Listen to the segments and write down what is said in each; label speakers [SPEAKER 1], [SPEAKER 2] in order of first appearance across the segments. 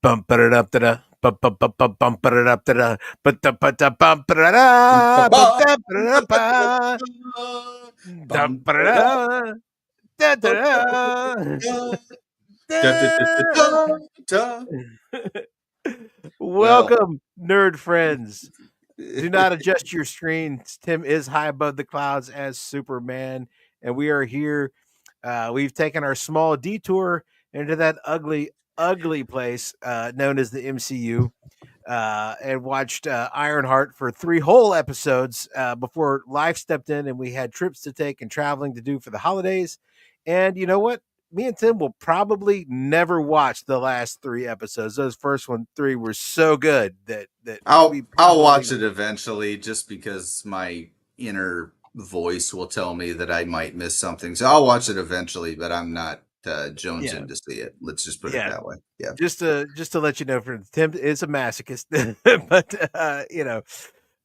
[SPEAKER 1] Bump it up to the bump bump bump bump bump it up to the but the bump it up but the dump it up da da da.
[SPEAKER 2] Well,
[SPEAKER 1] Welcome, nerd friends. Do not adjust your screens. Tim is high above the clouds as Superman, and we are here. We've taken our small detour into that ugly, ugly place known as the MCU, and watched Ironheart for 3 whole episodes before life stepped in, and we had trips to take and traveling to do for the holidays. And you know what? Me and Tim will probably never watch the last 3 episodes. Those first 3 were so good that
[SPEAKER 2] I'll
[SPEAKER 1] we
[SPEAKER 2] I'll
[SPEAKER 1] probably
[SPEAKER 2] watch it eventually, just because my inner voice will tell me that I might miss something. So I'll watch it eventually, but I'm not
[SPEAKER 1] yeah.
[SPEAKER 2] jonesing to see it. Let's just put it
[SPEAKER 1] Yeah,
[SPEAKER 2] that way. Yeah.
[SPEAKER 1] just to let you know, for Tim is a masochist, but uh,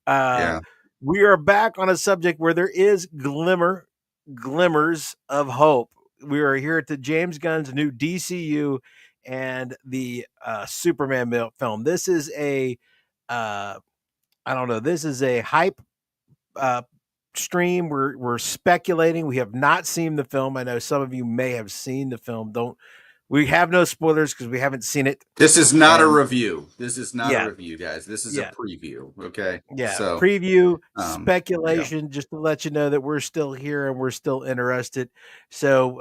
[SPEAKER 2] Yeah.
[SPEAKER 1] we are back on a subject where there is glimmers of hope. We are here at the James Gunn's new DCU and the Superman film. This is a I don't know. This is a hype uh, stream. We're speculating. We have not seen the film. I know some of you may have seen the film. Don't We have no spoilers because we haven't seen it.
[SPEAKER 2] This is not a
[SPEAKER 1] And
[SPEAKER 2] review. This is not a
[SPEAKER 1] yeah,
[SPEAKER 2] review, guys. This is a
[SPEAKER 1] yeah,
[SPEAKER 2] preview. Okay.
[SPEAKER 1] yeah.
[SPEAKER 2] So,
[SPEAKER 1] Preview,
[SPEAKER 2] yeah.
[SPEAKER 1] speculation, just to let you know that we're still here and we're still interested. So,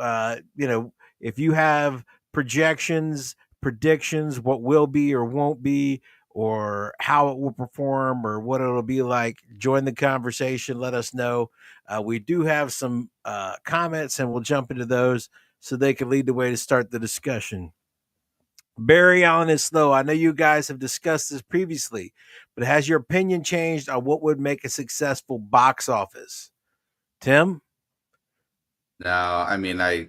[SPEAKER 1] if you have projections, predictions, what will be or won't be, or how it will perform, or what it'll be like, join the conversation. Let us know. We do have some comments, and we'll jump into those so they can lead the way to start the discussion. Barry Allen is slow. I know you guys have discussed this previously, but has your opinion changed on what would make a successful box office? Tim?
[SPEAKER 2] No, I mean, I,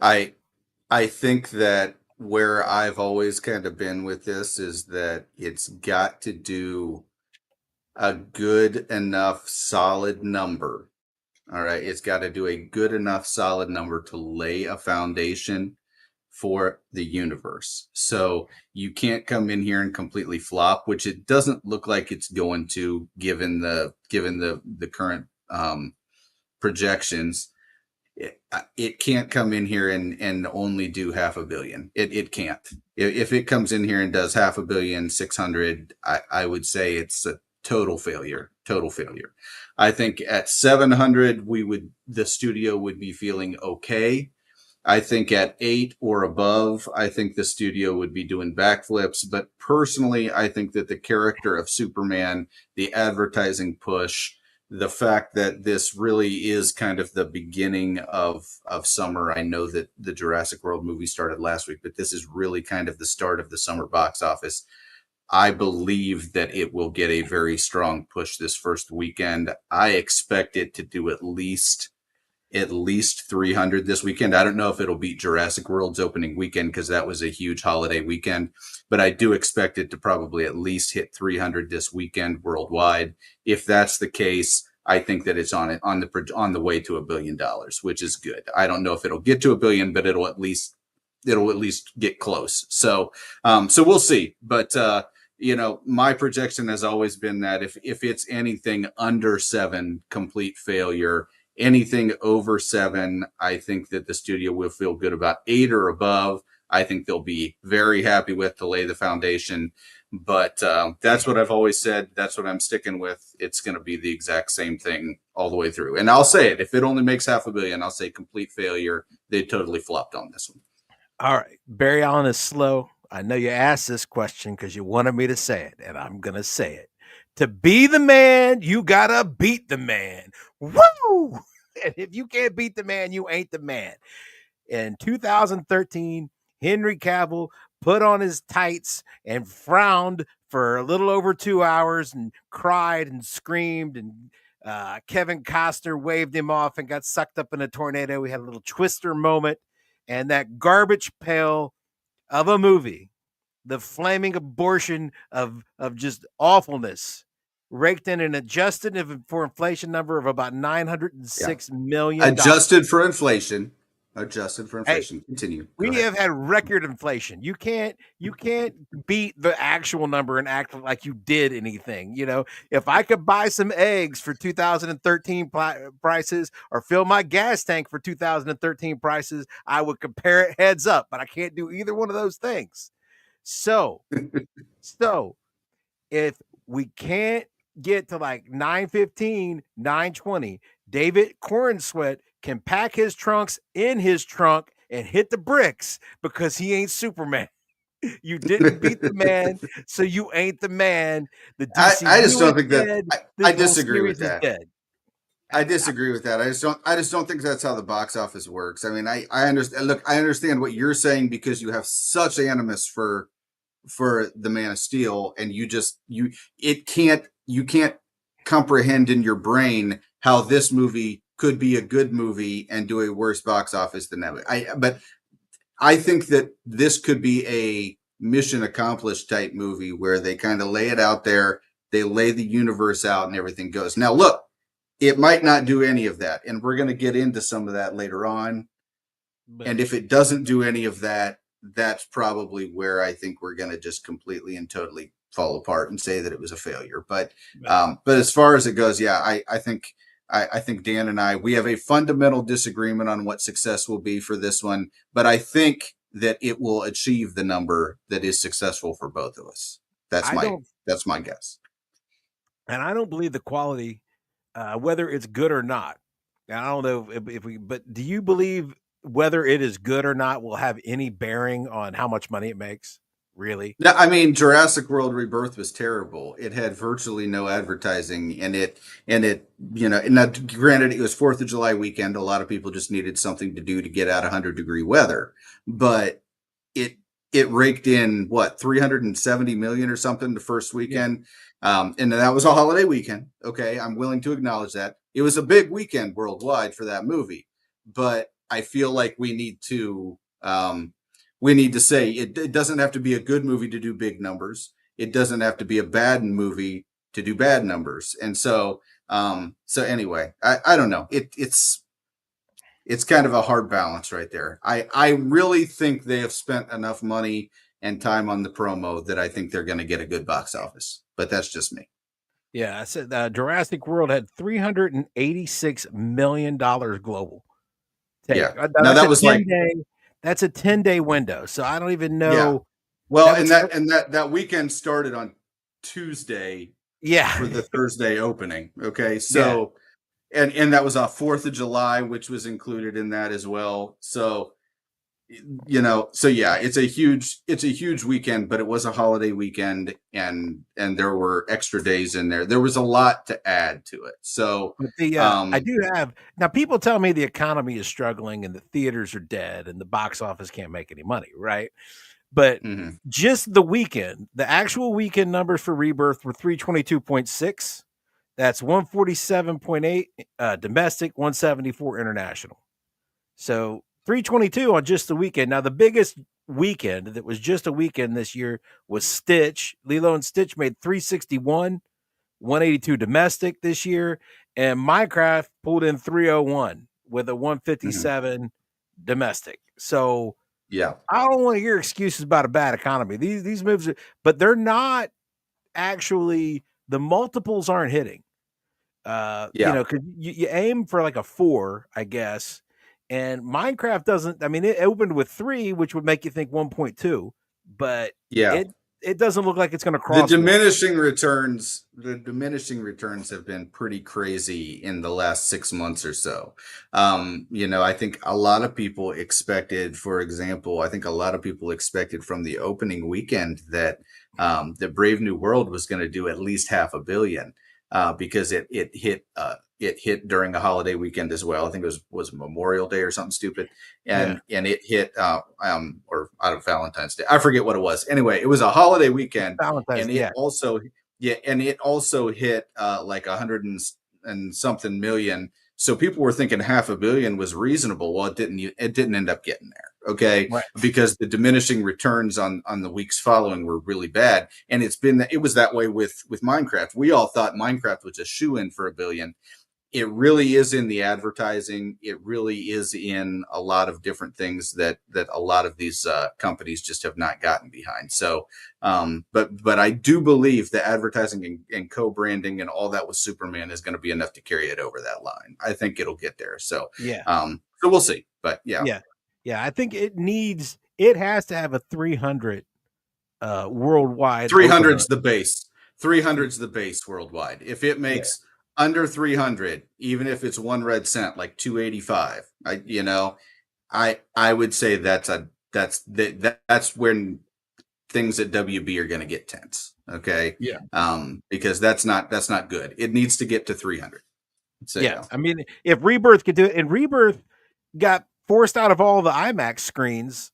[SPEAKER 2] I think that where I've always kind of been with this is that it's got to do a good enough solid number. All right. It's got to do a good enough solid number to lay a foundation for the universe. So you can't come in here and completely flop, which it doesn't look like it's going to, given the current projections. It can't come in here and only do 500 million. It can't. If it comes in here and does 500,000,600, I would say it's a total failure. Total failure. I think at 700, the studio would be feeling okay. I think at 8 or above, I think the studio would be doing backflips. But personally, I think that the character of Superman, the advertising push, the fact that this really is kind of the beginning of summer. I know that the Jurassic World movie started last week, but this is really kind of the start of the summer box office. I believe that it will get a very strong push this first weekend. I expect it to do at least 300 this weekend. I don't know if it'll beat Jurassic World's opening weekend because that was a huge holiday weekend, but I do expect it to probably at least hit 300 this weekend worldwide. If that's the case, I think that it's on the way to $1 billion, which is good. I don't know if it'll get to $1 billion, but it'll at least get close. So we'll see. But my projection has always been that if it's anything under 7, complete failure. Anything over 7, I think that the studio will feel good about. 8 or above, I think they'll be very happy with to lay the foundation. But that's what I've always said. That's what I'm sticking with. It's going to be the exact same thing all the way through. And I'll say it. If it only makes 500,000,000, I'll say complete failure. They totally flopped on this one.
[SPEAKER 1] All right. Barry Allen is slow. I know you asked this question because you wanted me to say it, and I'm going to say it. To be the man, you got to beat the man. Woo! And if you can't beat the man, you ain't the man. In 2013, Henry Cavill put on his tights and frowned for a little over 2 hours and cried and screamed, and Kevin Costner waved him off and got sucked up in a tornado. We had a little Twister moment, and that garbage pail of a movie, the flaming abortion of just awfulness, raked in an adjusted for inflation number of about $906 million.
[SPEAKER 2] Adjusted for inflation. Adjusted for
[SPEAKER 1] Hey,
[SPEAKER 2] inflation. Continue. Go
[SPEAKER 1] we
[SPEAKER 2] ahead.
[SPEAKER 1] have had record inflation. You can't beat the actual number and act like you did anything. If I could buy some eggs for 2013 prices or fill my gas tank for 2013 prices, I would compare it heads up, but I can't do either one of those things. So, so if we can't get to like 9:15, 9:20, David Corenswet can pack his trunks in his trunk and hit the bricks because he ain't Superman. You didn't beat the man, so you ain't the man. The
[SPEAKER 2] I just
[SPEAKER 1] DCU
[SPEAKER 2] don't
[SPEAKER 1] is
[SPEAKER 2] think that
[SPEAKER 1] dead.
[SPEAKER 2] I
[SPEAKER 1] This whole
[SPEAKER 2] disagree with
[SPEAKER 1] series is
[SPEAKER 2] that.
[SPEAKER 1] dead.
[SPEAKER 2] I disagree with that. I just don't think that's how the box office works. I mean, I understand. Look, I understand what you're saying because you have such animus for the Man of Steel, and you can't comprehend in your brain how this movie could be a good movie and do a worse box office than that. But I think that this could be a mission accomplished type movie where they kind of lay it out there, they lay the universe out, and everything goes. Now, look, it might not do any of that, and we're going to get into some of that later on.
[SPEAKER 1] But
[SPEAKER 2] And if it doesn't do any of that, that's probably where I think we're going to just completely and totally fall apart and say that it was a failure. But as far as it goes, yeah, I think Dan and we have a fundamental disagreement on what success will be for this one, but I think that it will achieve the number that is successful for both of us. That's
[SPEAKER 1] I
[SPEAKER 2] my
[SPEAKER 1] don't,
[SPEAKER 2] that's my guess.
[SPEAKER 1] and I don't believe the quality, whether it's good or not. I don't know if we, but do you believe whether it is good or not will have any bearing on how much money it makes? Really?
[SPEAKER 2] No, I mean Jurassic World Rebirth was terrible. It had virtually no advertising, and it now granted it was Fourth of July weekend. A lot of people just needed something to do to get out of 100-degree weather, but it it raked in what 370 million or something the first
[SPEAKER 1] Yeah.
[SPEAKER 2] weekend, and that was a holiday weekend. Okay, I'm willing to acknowledge that it was a big weekend worldwide for that movie, but I feel like we need to say it doesn't have to be a good movie to do big numbers. It doesn't have to be a bad movie to do bad numbers. And so anyway, I don't know. It's kind of a hard balance right there. I really think they have spent enough money and time on the promo that I think they're going to get a good box office. But that's just me.
[SPEAKER 1] Yeah, I said Jurassic World had $386 million global take.
[SPEAKER 2] Yeah.
[SPEAKER 1] Now
[SPEAKER 2] Now
[SPEAKER 1] that's
[SPEAKER 2] that
[SPEAKER 1] a
[SPEAKER 2] was
[SPEAKER 1] 10
[SPEAKER 2] like
[SPEAKER 1] day. That's a 10-day window. So I don't even
[SPEAKER 2] yeah.
[SPEAKER 1] know.
[SPEAKER 2] Well,
[SPEAKER 1] That was
[SPEAKER 2] that weekend started on Tuesday
[SPEAKER 1] yeah,
[SPEAKER 2] for the Thursday opening. Okay,
[SPEAKER 1] yeah.
[SPEAKER 2] so and that was a 4th of July, which was included in that as well. So so yeah, it's a huge weekend, but it was a holiday weekend, and there were extra days in there. There was a lot to add to it. So
[SPEAKER 1] But I
[SPEAKER 2] um
[SPEAKER 1] do have now. People tell me the economy is struggling and the theaters are dead and the box office can't make any money, right? But
[SPEAKER 2] mhm.
[SPEAKER 1] just the weekend, the actual weekend numbers for Rebirth were 322.6. That's 147.8 domestic, 174 international. So 322 on just the weekend. Now, the biggest weekend that was just a weekend this year was Stitch. Lilo and Stitch made 361, 182 domestic this year. And Minecraft pulled in 301 with a
[SPEAKER 2] Mhm.
[SPEAKER 1] 157 domestic. So
[SPEAKER 2] Yeah.
[SPEAKER 1] I don't want to hear excuses about a bad economy. These moves, but they're not actually, the multiples aren't hitting.
[SPEAKER 2] Yeah.
[SPEAKER 1] Because you aim for like a 4, I guess. And Minecraft doesn't. I mean, it opened with 3, which would make you think 1.2, but
[SPEAKER 2] Yeah.
[SPEAKER 1] it doesn't look like it's going to cross 1.
[SPEAKER 2] The diminishing returns have been pretty crazy in the last 6 months or so. I think a lot of people expected, for example, I think a lot of people expected from the opening weekend that that Brave New World was going to do at least half a billion, because it hit during a holiday weekend as well. I think it was Memorial Day or something stupid,
[SPEAKER 1] Yeah,
[SPEAKER 2] and it hit or out of Valentine's Day. I forget what it was. Anyway, it was a holiday weekend,
[SPEAKER 1] Valentine's.
[SPEAKER 2] and it
[SPEAKER 1] Yeah,
[SPEAKER 2] also hit like 100 and something million. So people were thinking half a billion was reasonable. Well, it didn't end up getting there. Okay,
[SPEAKER 1] right.
[SPEAKER 2] because the diminishing returns on the weeks following were really bad, and it was that way with Minecraft. We all thought Minecraft was a shoe in for a billion, it really is in the advertising. It really is in a lot of different things that a lot of these companies just have not gotten behind. So, but I do believe the advertising and co-branding and all that with Superman is going to be enough to carry it over that line. I think it'll get there. So,
[SPEAKER 1] Yeah.
[SPEAKER 2] so we'll see. But yeah,
[SPEAKER 1] Yeah. Yeah. I think it has to have a 300 worldwide
[SPEAKER 2] 300's
[SPEAKER 1] opener.
[SPEAKER 2] the base. 300's the base worldwide. If it
[SPEAKER 1] Yeah.
[SPEAKER 2] makes under 300, even if it's one red cent, like 285, I would say that's when things at WB are going to get tense. Okay,
[SPEAKER 1] Yeah.
[SPEAKER 2] because that's not good. It needs to get to 300. So
[SPEAKER 1] Yeah.
[SPEAKER 2] yeah,
[SPEAKER 1] I mean, if Rebirth could do it, and Rebirth got forced out of all the IMAX screens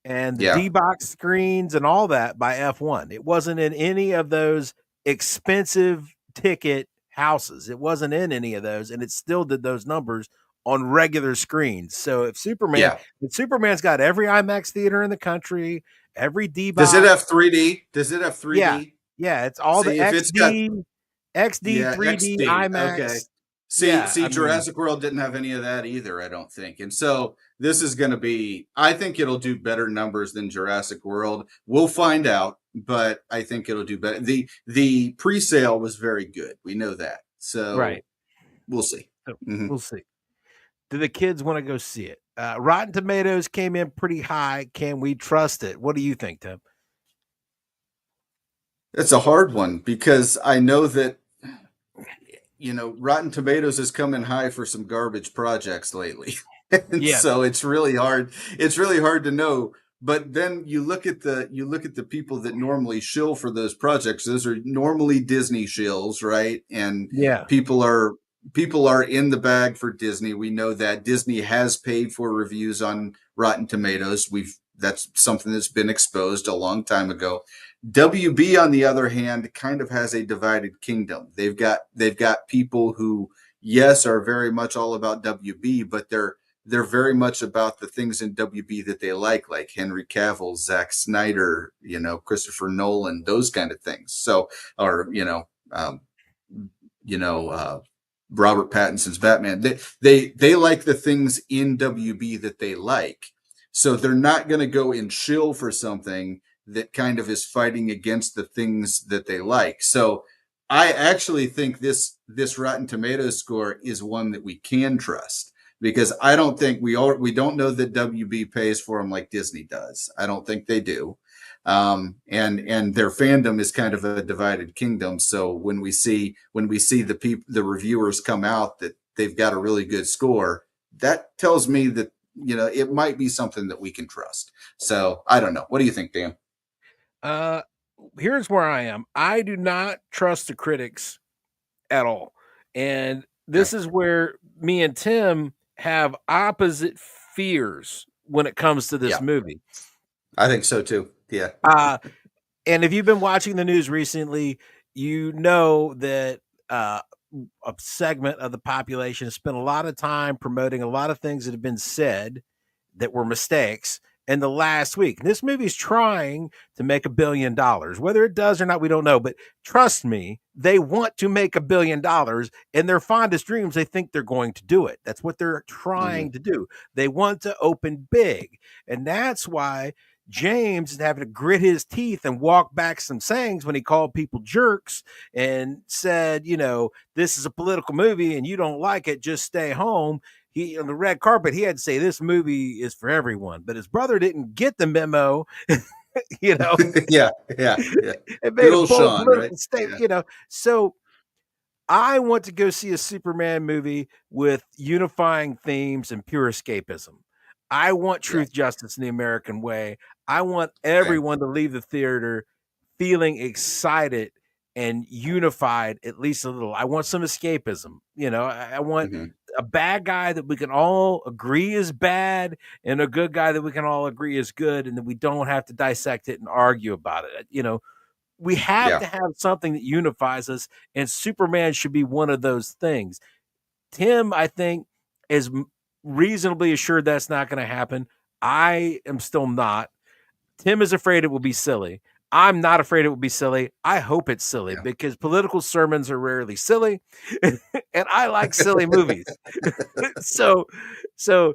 [SPEAKER 1] and the
[SPEAKER 2] yeah,
[SPEAKER 1] D box screens and all that by F1. It wasn't in any of those expensive ticket houses. It wasn't in any of those, and it still did those numbers on regular screens. So
[SPEAKER 2] yeah.
[SPEAKER 1] if Superman's got every IMAX theater in the country, every D
[SPEAKER 2] Does it
[SPEAKER 1] box,
[SPEAKER 2] have 3D? Does it have
[SPEAKER 1] yeah,
[SPEAKER 2] 3D?
[SPEAKER 1] yeah, it's all the
[SPEAKER 2] See if it's got
[SPEAKER 1] XD,
[SPEAKER 2] Yeah,
[SPEAKER 1] 3D,
[SPEAKER 2] XD. Okay.
[SPEAKER 1] IMAX.
[SPEAKER 2] See,
[SPEAKER 1] Yeah,
[SPEAKER 2] see,
[SPEAKER 1] I mean,
[SPEAKER 2] Jurassic World didn't have any of that either, I don't think. And so this is going to be, I think it'll do better numbers than Jurassic World. We'll find out, but I think it'll do better. The pre-sale was very good. We know that. So
[SPEAKER 1] right.
[SPEAKER 2] we'll see.
[SPEAKER 1] So
[SPEAKER 2] Hmm.
[SPEAKER 1] we'll see. Do the kids want to go see it? Rotten Tomatoes came in pretty high. Can we trust it? What do you think, Tim?
[SPEAKER 2] It's a hard one because I know that Rotten Tomatoes has come in high for some garbage projects lately. And
[SPEAKER 1] Yeah,
[SPEAKER 2] so it's really hard. It's really hard to know. But then you look at the people that normally shill for those projects. Those are normally Disney shills, right? And
[SPEAKER 1] yeah,
[SPEAKER 2] people are people are in the bag for Disney. We know that Disney has paid for reviews on Rotten Tomatoes. We've That's something that's been exposed a long time ago. WB, on the other hand, kind of has a divided kingdom. They've got people who, yes, are very much all about WB, but they're very much about the things in WB that they like Henry Cavill, Zack Snyder, Christopher Nolan, those kind of things. So, or you know, Robert Pattinson's Batman. They like the things in WB that they like. So they're not going to go and shill for something that kind of is fighting against the things that they like. So I actually think this Rotten Tomatoes score is one that we can trust because I don't think we don't know that WB pays for them like Disney does. I don't think they do. And their fandom is kind of a divided kingdom. So when we see the reviewers come out that they've got a really good score, that tells me that it might be something that we can trust. So I don't know. What do you think, Dan?
[SPEAKER 1] Uh, here's where I am. I do not trust the critics at all. And
[SPEAKER 2] Yeah,
[SPEAKER 1] this is where me and Tim have opposite fears when it comes to this
[SPEAKER 2] yeah,
[SPEAKER 1] movie.
[SPEAKER 2] I think so too. Yeah,
[SPEAKER 1] Uh, and if you've been watching the news recently, you know that uh, a segment of the population has spent a lot of time promoting a lot of things that have been said that were mistakes in the last week. And this movie's trying to make $1 billion. Whether it does or not, we don't know. But trust me, they want to make $1 billion. In their fondest dreams, they think they're going to do it. That's what they're
[SPEAKER 2] hmm,
[SPEAKER 1] trying to do. They want to open big. And that's why James is having to grit his teeth and walk back some sayings when he called people jerks and said, this is a political movie and you don't like it, just stay home. He on the red carpet, he had to say this movie is for everyone, but his brother didn't get the memo, you know,
[SPEAKER 2] yeah, yeah, yeah.
[SPEAKER 1] and
[SPEAKER 2] Good
[SPEAKER 1] made a
[SPEAKER 2] old
[SPEAKER 1] bold
[SPEAKER 2] Sean, right?
[SPEAKER 1] political statement,
[SPEAKER 2] Yeah,
[SPEAKER 1] So I want to go see a Superman movie with unifying themes and pure escapism. I want
[SPEAKER 2] yeah.
[SPEAKER 1] truth, justice, and the American way. I want
[SPEAKER 2] Okay.
[SPEAKER 1] everyone to leave the theater feeling excited and unified at least a little. I want some escapism. I want
[SPEAKER 2] Hmm.
[SPEAKER 1] a bad guy that we can all agree is bad and a good guy that we can all agree is good, and that we don't have to dissect it and argue about it. We have
[SPEAKER 2] Yeah.
[SPEAKER 1] to have something that unifies us, and Superman should be one of those things. Tim, I think, is reasonably assured that's not going to happen. I am still not. Tim is afraid it will be silly. I'm not afraid it will be silly. I hope it's silly
[SPEAKER 2] Yeah.
[SPEAKER 1] because political sermons are rarely silly, and I like silly movies. so, so,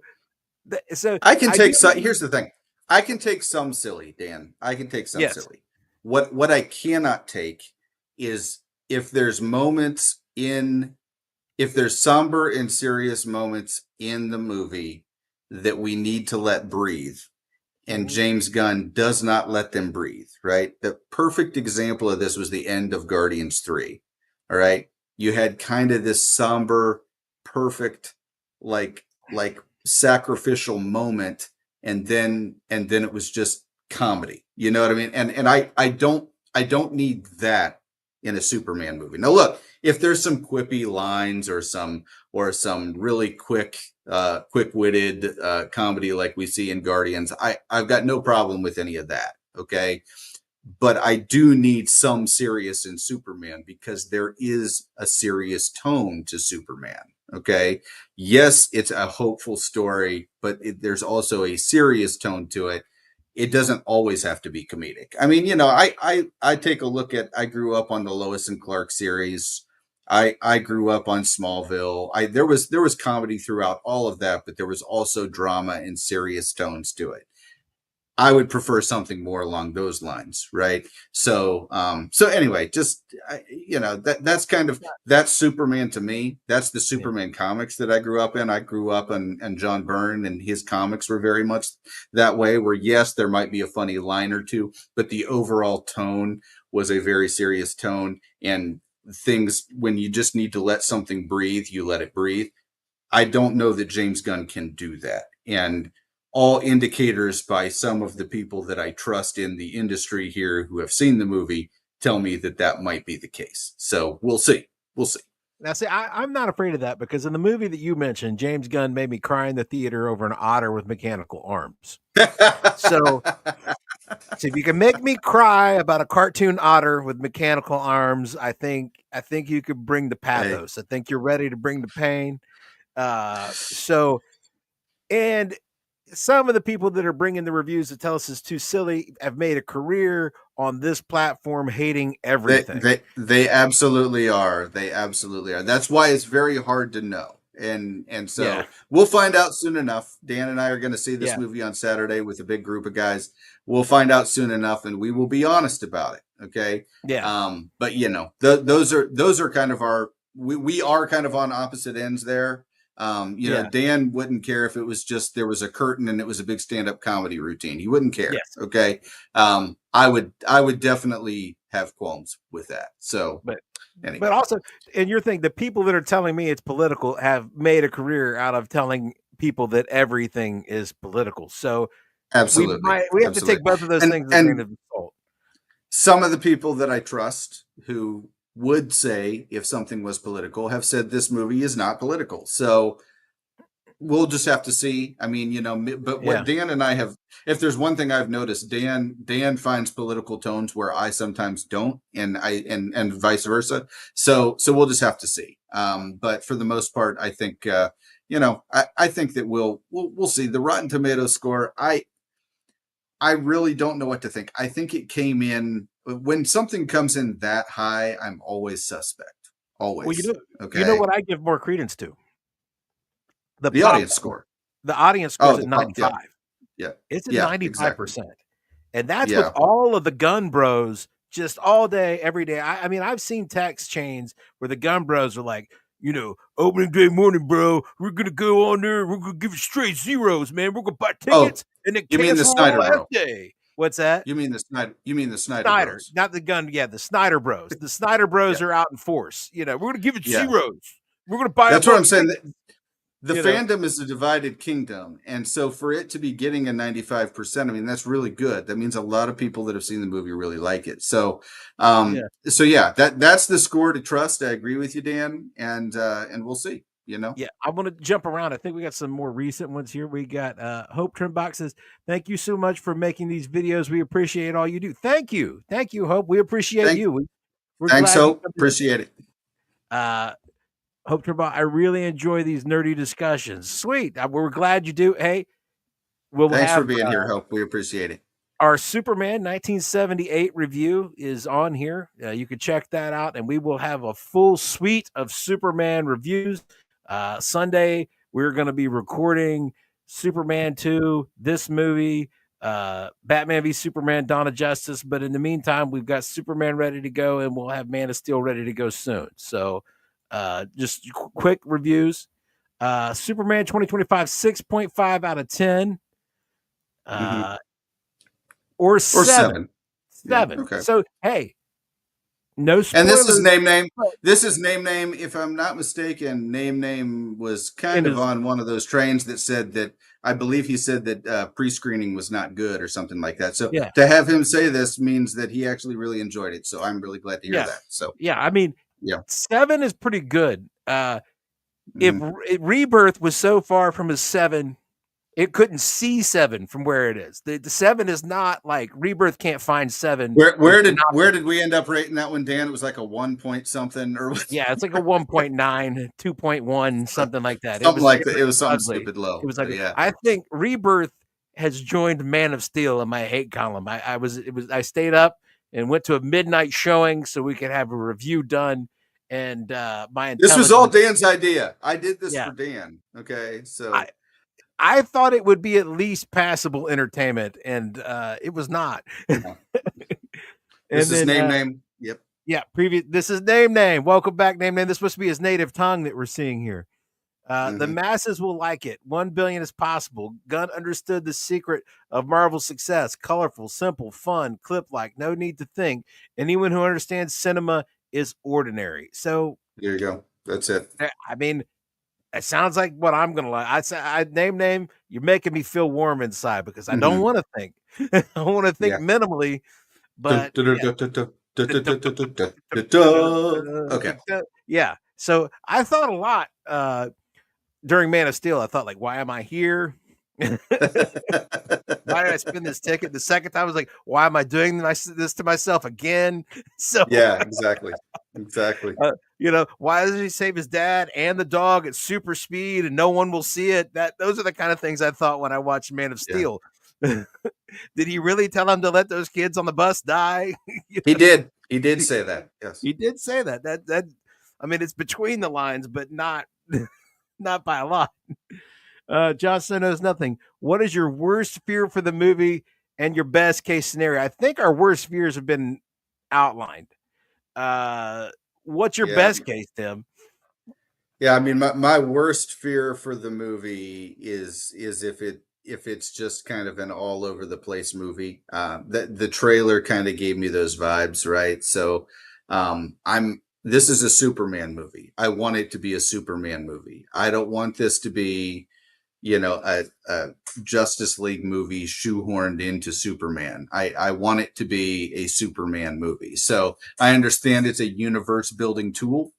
[SPEAKER 1] so
[SPEAKER 2] I can
[SPEAKER 1] I do.
[SPEAKER 2] take some. Here's the thing. I can take some silly, Dan. I can take some
[SPEAKER 1] Yes.
[SPEAKER 2] silly. What I cannot take is if there's moments in if there's somber and serious moments in the movie that we need to let breathe, and
[SPEAKER 1] Mhm.
[SPEAKER 2] James Gunn does not let them breathe, right? The perfect example of this was the end of Guardians 3. All right. You had kind of this somber, perfect, like sacrificial moment, and then it was just comedy. You know what I mean? And I don't need that in a Superman movie. Now look, if there's some quippy lines or some really quick-witted comedy like we see in Guardians, I've got no problem with any of that. Okay, but I do need some serious in Superman because there is a serious tone to Superman. Okay, yes, it's a hopeful story, but there's also a serious tone to it. It doesn't always have to be comedic. I mean, I take a look at. I grew up on the Lois and Clark series. I grew up on Smallville. There was comedy throughout all of that, but there was also drama and serious tones to it. I would prefer something more along those lines, right? So anyway, just that's kind of that's Superman to me. That's the
[SPEAKER 1] Yeah.
[SPEAKER 2] Superman comics that I grew up in. I grew up and John Byrne and his comics were very much that way. Where yes, there might be a funny line or two, but the overall tone was a very serious tone. And things when you just need to let something breathe, you let it breathe. I don't know that James Gunn can do that. And all indicators by some of the people that I trust in the industry here who have seen the movie tell me that that might be the case. So we'll see. We'll see.
[SPEAKER 1] Now, see, I'm not afraid of that because in the movie that you mentioned, James Gunn made me cry in the theater over an otter with mechanical arms. So, so if you can make me cry about a cartoon otter with mechanical arms, I think you could bring the
[SPEAKER 2] Hey,
[SPEAKER 1] pathos. I think you're ready to bring the pain. So and some of the people that are bringing the reviews that tell us it's too silly have made a career on this platform hating
[SPEAKER 2] they
[SPEAKER 1] everything.
[SPEAKER 2] they they absolutely are. They absolutely are. That's why it's very hard to know. And
[SPEAKER 1] Yeah,
[SPEAKER 2] so we'll find out soon enough. Dan and I are going to see this
[SPEAKER 1] yeah,
[SPEAKER 2] movie on Saturday with a big group of guys. We'll find out soon enough, and we will be honest about it. Okay.
[SPEAKER 1] yeah,
[SPEAKER 2] But those are kind of we are kind of on opposite ends there.
[SPEAKER 1] yeah,
[SPEAKER 2] Dan wouldn't care if it was just there was a curtain and it was a big stand-up comedy routine. He wouldn't care.
[SPEAKER 1] yes.
[SPEAKER 2] Okay. I would definitely have qualms with that. So
[SPEAKER 1] But
[SPEAKER 2] anyway,
[SPEAKER 1] also, and your thing, the people that are telling me it's political have made a career out of telling people that everything is political. So
[SPEAKER 2] absolutely,
[SPEAKER 1] we have to take
[SPEAKER 2] absolutely.
[SPEAKER 1] both of those
[SPEAKER 2] And
[SPEAKER 1] things with a grain
[SPEAKER 2] and
[SPEAKER 1] of salt.
[SPEAKER 2] some of the people that I trust who would say if something was political have said this movie is not political. So we'll just have to see. I mean, but what
[SPEAKER 1] Yeah,
[SPEAKER 2] Dan and I have, if there's one thing I've noticed, Dan finds political tones where I sometimes don't, and vice versa. So we'll just have to see. But for the most part, I think I think that we'll see the Rotten Tomatoes score. I really don't know what to think. I think it came in when something comes in that high. I'm always suspect.
[SPEAKER 1] well,
[SPEAKER 2] Always.
[SPEAKER 1] you know
[SPEAKER 2] Okay.
[SPEAKER 1] what I give more credence to the
[SPEAKER 2] The
[SPEAKER 1] pop
[SPEAKER 2] audience
[SPEAKER 1] score.
[SPEAKER 2] score.
[SPEAKER 1] The audience
[SPEAKER 2] Oh,
[SPEAKER 1] scores at
[SPEAKER 2] the pop. Yeah.
[SPEAKER 1] 95.
[SPEAKER 2] Yeah.
[SPEAKER 1] It's at
[SPEAKER 2] Yeah. Exactly.
[SPEAKER 1] 95%. And that's with
[SPEAKER 2] Yeah.
[SPEAKER 1] all of the gun bros just all day, every day. I mean, I've seen text chains where the gun bros are like, opening day morning, bro, we're going to go on there. We're going to give it straight zeros, man. We're going to buy
[SPEAKER 2] Oh,
[SPEAKER 1] tickets and then
[SPEAKER 2] you mean the
[SPEAKER 1] cancel
[SPEAKER 2] Snyder
[SPEAKER 1] all F
[SPEAKER 2] Bro?
[SPEAKER 1] day. What's that?
[SPEAKER 2] You mean the Snyder
[SPEAKER 1] Snyder,
[SPEAKER 2] Bros?
[SPEAKER 1] not the gun. Yeah, the Snyder bros. The Snyder bros
[SPEAKER 2] Yeah.
[SPEAKER 1] are out in force. We're going to give it
[SPEAKER 2] Yeah.
[SPEAKER 1] zeros. We're going to buy a
[SPEAKER 2] That's what
[SPEAKER 1] bunch
[SPEAKER 2] I'm
[SPEAKER 1] of
[SPEAKER 2] saying.
[SPEAKER 1] tickets.
[SPEAKER 2] The
[SPEAKER 1] You know,
[SPEAKER 2] fandom is a divided kingdom, and so for it to be getting a 95%, I mean that's really good. That means a lot of people that have seen the movie really like it. So,
[SPEAKER 1] yeah.
[SPEAKER 2] so yeah, that's the score to trust. I agree with you, Dan, and we'll see.
[SPEAKER 1] Yeah, I want to jump around. I think we got some more recent ones here. We got Hope Trimbox says, "Thank you so much for making these videos. We appreciate all you do." Thank you, Hope. We appreciate
[SPEAKER 2] Thank,
[SPEAKER 1] you. We're
[SPEAKER 2] thanks,
[SPEAKER 1] glad you
[SPEAKER 2] Hope.
[SPEAKER 1] come in.
[SPEAKER 2] Appreciate it.
[SPEAKER 1] Uh, Hope Trimbox, I really enjoy these nerdy discussions. Sweet. We're glad you do. Hey, we'll
[SPEAKER 2] Thanks for
[SPEAKER 1] have
[SPEAKER 2] being here, Hope. We appreciate it.
[SPEAKER 1] Our Superman 1978 review is on here. You can check that out, and we will have a full suite of Superman reviews. Sunday, we're going to be recording Superman 2, this movie, Batman v Superman, Dawn of Justice. But in the meantime, we've got Superman ready to go, and we'll have Man of Steel ready to go soon. So just quick reviews. Superman 2025, 6.5 out of 10. Or
[SPEAKER 2] Or
[SPEAKER 1] 7.
[SPEAKER 2] Yeah.
[SPEAKER 1] 7.
[SPEAKER 2] Okay.
[SPEAKER 1] So, hey, no spoilers.
[SPEAKER 2] And this is name. This is name. If I'm not mistaken, name was kind of on one of those trains that said that, I believe he said that pre-screening was not good or something like that. So
[SPEAKER 1] Yeah.
[SPEAKER 2] to have him say this means that he actually really enjoyed it. So I'm really glad to hear that. So
[SPEAKER 1] yeah, I mean,
[SPEAKER 2] yeah,
[SPEAKER 1] 7 is pretty good. If Rebirth was so far from a 7, it couldn't see 7 from where it is. The 7 is not like Rebirth can't find 7.
[SPEAKER 2] Where did we end up rating that one, Dan? It was like a 1 point something or what?
[SPEAKER 1] Yeah, it's like a 1.9, 2.1, something like that.
[SPEAKER 2] Something like that. It was something
[SPEAKER 1] ugly.
[SPEAKER 2] stupid low.
[SPEAKER 1] It was like,
[SPEAKER 2] yeah.
[SPEAKER 1] I think Rebirth has joined Man of Steel in my hate column. I stayed up and went to a midnight showing so we could have a review done. And
[SPEAKER 2] this was all Dan's idea. I did this for Dan. Okay, so
[SPEAKER 1] I thought it would be at least passable entertainment, and it was not.
[SPEAKER 2] This is name. Yep.
[SPEAKER 1] Yeah, this is name. Welcome back, name. This must be his native tongue that we're seeing here. The masses will like it. 1 billion is possible. Gunn understood the secret of Marvel's success. Colorful, simple, fun, clip-like, no need to think. Anyone who understands cinema is ordinary. So
[SPEAKER 2] there you go. That's it.
[SPEAKER 1] I mean, it sounds like what I'm gonna like. I name. You're making me feel warm inside because I don't want to think. I want to think minimally, but
[SPEAKER 2] okay.
[SPEAKER 1] Yeah. So I thought a lot during Man of Steel. I thought, like, why am I here? Why did I spend this ticket? The second time I was like, why am I doing this to myself again? So
[SPEAKER 2] yeah, exactly.
[SPEAKER 1] Why doesn't he save his dad and the dog at super speed and no one will see it? Those are the kind of things I thought when I watched Man of Steel. Yeah. Did he really tell him to let those kids on the bus die?
[SPEAKER 2] He did. He did say that. Yes,
[SPEAKER 1] he did say that. That I mean, it's between the lines, but not by a lot. Josh knows nothing. What is your worst fear for the movie and your best case scenario? I think our worst fears have been outlined. What's your best case, Tim?
[SPEAKER 2] Yeah, I mean, my worst fear for the movie is if it's just kind of an all over the place movie. The trailer kind of gave me those vibes, right? So this is a Superman movie. I want it to be a Superman movie. I don't want this to be, a Justice League movie shoehorned into Superman. I want it to be a Superman movie. So I understand it's a universe building tool,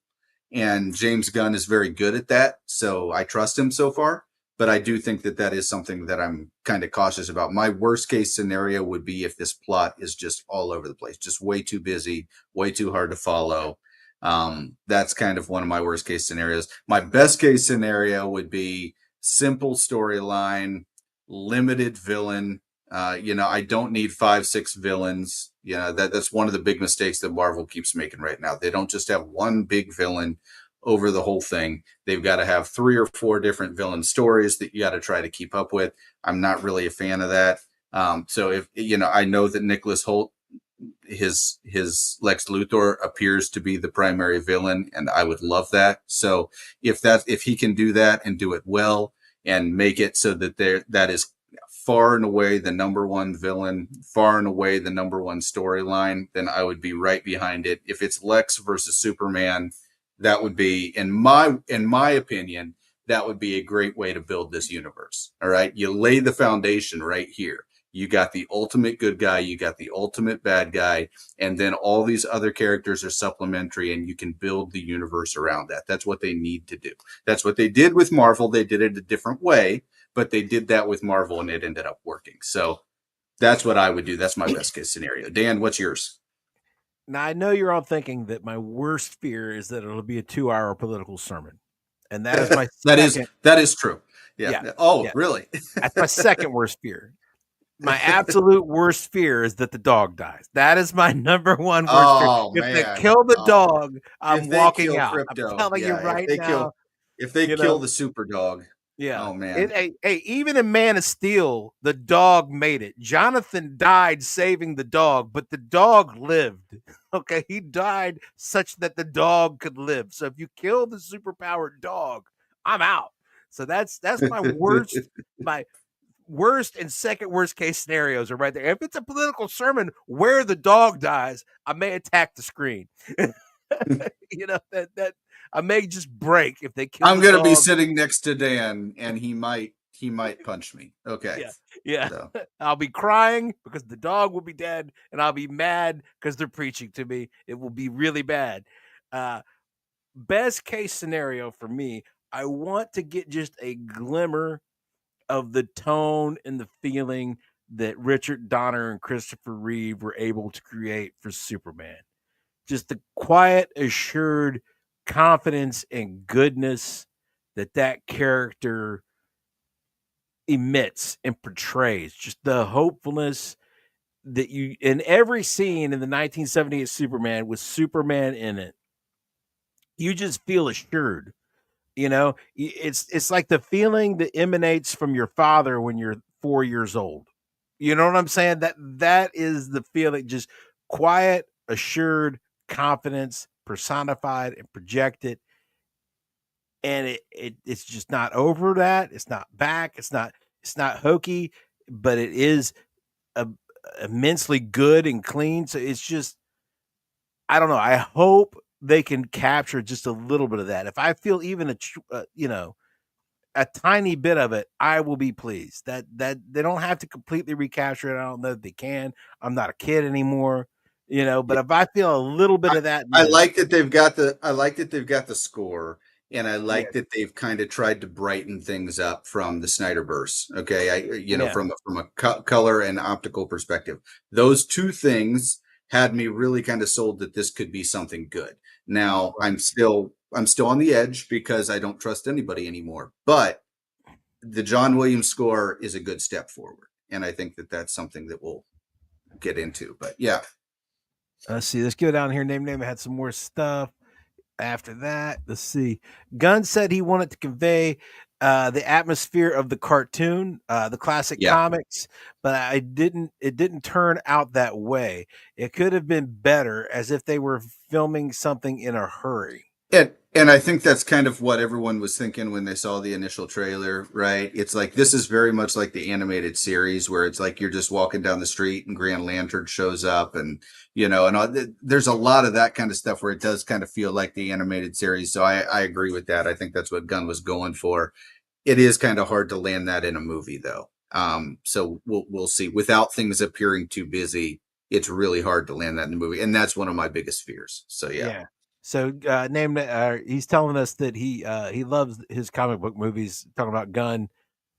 [SPEAKER 2] and James Gunn is very good at that. So I trust him so far. But I do think that is something that I'm kind of cautious about. My worst case scenario would be if this plot is just all over the place, just way too busy, way too hard to follow. That's kind of one of my worst case scenarios. My best case scenario would be simple storyline, limited villain. I don't need 5-6 villains. That's one of the big mistakes that Marvel keeps making right now. They don't just have one big villain over the whole thing. They've got to have 3 or 4 different villain stories that you got to try to keep up with. I'm not really a fan of that. So if I know that Nicholas Hoult, his Lex Luthor appears to be the primary villain, and I would love that. So if he can do that and do it well and make it so that that is far and away the number one villain, far and away the number one storyline, then I would be right behind it. If it's Lex versus Superman, that would be, in my opinion, that would be a great way to build this universe. All right. You lay the foundation right here. You got the ultimate good guy. You got the ultimate bad guy. And then all these other characters are supplementary, and you can build the universe around that. That's what they need to do. That's what they did with Marvel. They did it a different way, but they did that with Marvel and it ended up working. So that's what I would do. That's my best case scenario. Dan, what's yours?
[SPEAKER 1] Now, I know you're all thinking that my worst fear is that it'll be a 2-hour political sermon. And that is my
[SPEAKER 2] that is true. Yeah. Oh, yeah. Really?
[SPEAKER 1] That's my second worst fear. My absolute worst fear is that the dog dies. That is my number one worst fear.
[SPEAKER 2] Oh
[SPEAKER 1] If they
[SPEAKER 2] man.
[SPEAKER 1] kill the
[SPEAKER 2] Oh,
[SPEAKER 1] dog, I'm
[SPEAKER 2] if they
[SPEAKER 1] walking
[SPEAKER 2] kill
[SPEAKER 1] out. I'm
[SPEAKER 2] Crypto,
[SPEAKER 1] telling you
[SPEAKER 2] yeah.
[SPEAKER 1] right now,
[SPEAKER 2] If they
[SPEAKER 1] you
[SPEAKER 2] kill
[SPEAKER 1] know.
[SPEAKER 2] the super dog,
[SPEAKER 1] Yeah.
[SPEAKER 2] oh man.
[SPEAKER 1] Hey, even in Man of Steel, the dog made it. Jonathan died saving the dog, but the dog lived. Okay. He died such that the dog could live. So if you kill the superpowered dog, I'm out. So that's my worst and second worst case scenarios are right there. If it's a political sermon where the dog dies, I may attack the screen. That I may just break if they kill
[SPEAKER 2] I'm
[SPEAKER 1] the
[SPEAKER 2] gonna be
[SPEAKER 1] dog.
[SPEAKER 2] sitting next to Dan, and he might punch me. Okay,
[SPEAKER 1] Yeah, yeah.
[SPEAKER 2] so
[SPEAKER 1] I'll be crying because the dog will be dead, and I'll be mad because they're preaching to me. It will be really bad. Uh, Best case scenario for me, I want to get just a glimmer of the tone and the feeling that Richard Donner and Christopher Reeve were able to create for Superman. Just the quiet, assured confidence and goodness that character emits and portrays. Just the hopefulness that you in every scene in the 1978 Superman with Superman in it, you just feel assured. It's like the feeling that emanates from your father when you're 4 years old. You know what I'm saying? That is the feeling, just quiet, assured confidence personified and projected. And it's just not over that. It's not back. It's not hokey, but it is a, immensely good and clean. So it's just, I don't know. I hope they can capture just a little bit of that. If I feel even a tiny bit of it, I will be pleased. That they don't have to completely recapture it. I don't know if they can. I'm not a kid anymore,
[SPEAKER 2] yeah.
[SPEAKER 1] but if I feel a little bit
[SPEAKER 2] I,
[SPEAKER 1] of that in
[SPEAKER 2] I
[SPEAKER 1] this,
[SPEAKER 2] like that they've got the score, and I
[SPEAKER 1] yeah,
[SPEAKER 2] like that they've kind of tried to brighten things up from the Snyderverse. Okay,
[SPEAKER 1] yeah,
[SPEAKER 2] from a color and optical perspective, those two things had me really kind of sold that this could be something good. Now I'm still on the edge because I don't trust anybody anymore, but the John Williams score is a good step forward, and I think that that's something that we'll get into. But yeah,
[SPEAKER 1] let's see. Let's go down here. Name. I had some more stuff. After that, let's see. Gunn said he wanted to convey the atmosphere of the cartoon, the classic
[SPEAKER 2] yeah.
[SPEAKER 1] comics, but I didn't. It didn't turn out that way. It could have been better, as if they were filming something in a hurry.
[SPEAKER 2] And I think that's kind of what everyone was thinking when they saw the initial trailer, right? It's like this is very much like the animated series where it's like you're just walking down the street and Grand Lantern shows up, and there's a lot of that kind of stuff where it does kind of feel like the animated series. So I agree with that. I think that's what Gunn was going for. It is kind of hard to land that in a movie though. So we'll see. Without things appearing too busy, it's really hard to land that in the movie, and that's one of my biggest fears. So yeah.
[SPEAKER 1] Yeah. So, he's telling us that he loves his comic book movies. Talking about Gunn,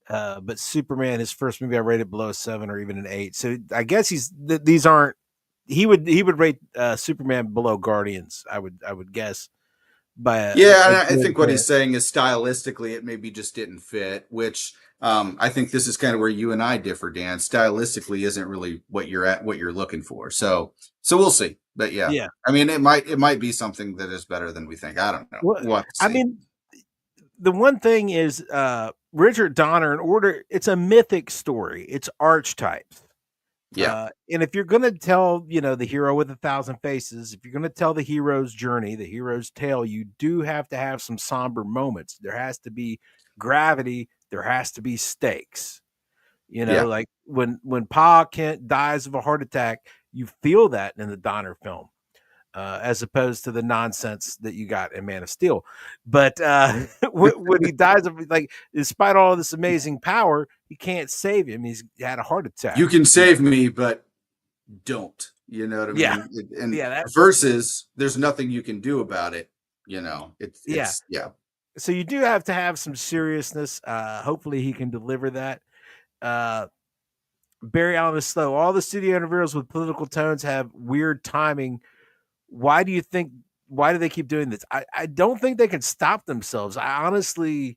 [SPEAKER 1] but Superman, his first movie, I rated below a 7 or even an 8. So I guess these aren't. He would rate Superman below Guardians. I would guess by
[SPEAKER 2] Yeah, and
[SPEAKER 1] a
[SPEAKER 2] I
[SPEAKER 1] good
[SPEAKER 2] think what he's saying is stylistically, it maybe just didn't fit, which I think this is kind of where you and I differ, Dan. Stylistically isn't really what you're looking for. So we'll see. But yeah,
[SPEAKER 1] yeah.
[SPEAKER 2] I mean, it might be something that is better than we think. I don't know.
[SPEAKER 1] Well,
[SPEAKER 2] We'll have to
[SPEAKER 1] I
[SPEAKER 2] see.
[SPEAKER 1] mean, the one thing is Richard Donner. It's a mythic story. It's archetypes.
[SPEAKER 2] Yeah,
[SPEAKER 1] And if you're going to tell, the hero with 1,000 faces, if you're going to tell the hero's journey, the hero's tale, you do have to have some somber moments. There has to be gravity. There has to be stakes.
[SPEAKER 2] yeah.
[SPEAKER 1] Like when Pa Kent dies of a heart attack, you feel that in the Donner film, as opposed to the nonsense that you got in Man of Steel. But when he dies of, like, despite all this amazing power, he can't save him. He's had a heart attack.
[SPEAKER 2] You can save me, but don't. You know what I
[SPEAKER 1] Yeah,
[SPEAKER 2] mean? And
[SPEAKER 1] yeah, that,
[SPEAKER 2] versus, there's nothing you can do about it.
[SPEAKER 1] yeah.
[SPEAKER 2] It's yeah.
[SPEAKER 1] So you do have to have some seriousness. Hopefully he can deliver that. Uh, Barry Allen is slow. All the studio interviews with political tones have weird timing. Why do you think? Why do they keep doing this? I don't think they can stop themselves. I honestly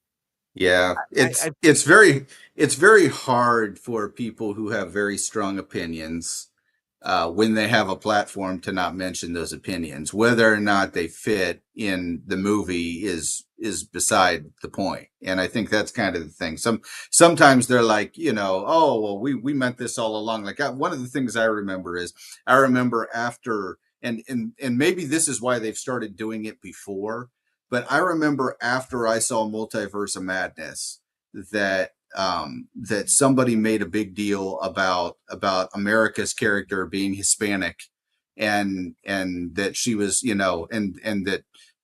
[SPEAKER 2] Yeah,
[SPEAKER 1] I
[SPEAKER 2] it's very hard for people who have very strong opinions when they have a platform to not mention those opinions. Whether or not they fit in the movie is beside the point. And I think that's kind of the thing. Sometimes they're like, oh well, we meant this all along. Like one of the things I remember is I remember after and maybe this is why they've started doing it before, but I remember after I saw Multiverse of Madness that somebody made a big deal about America's character being Hispanic, and that she was, and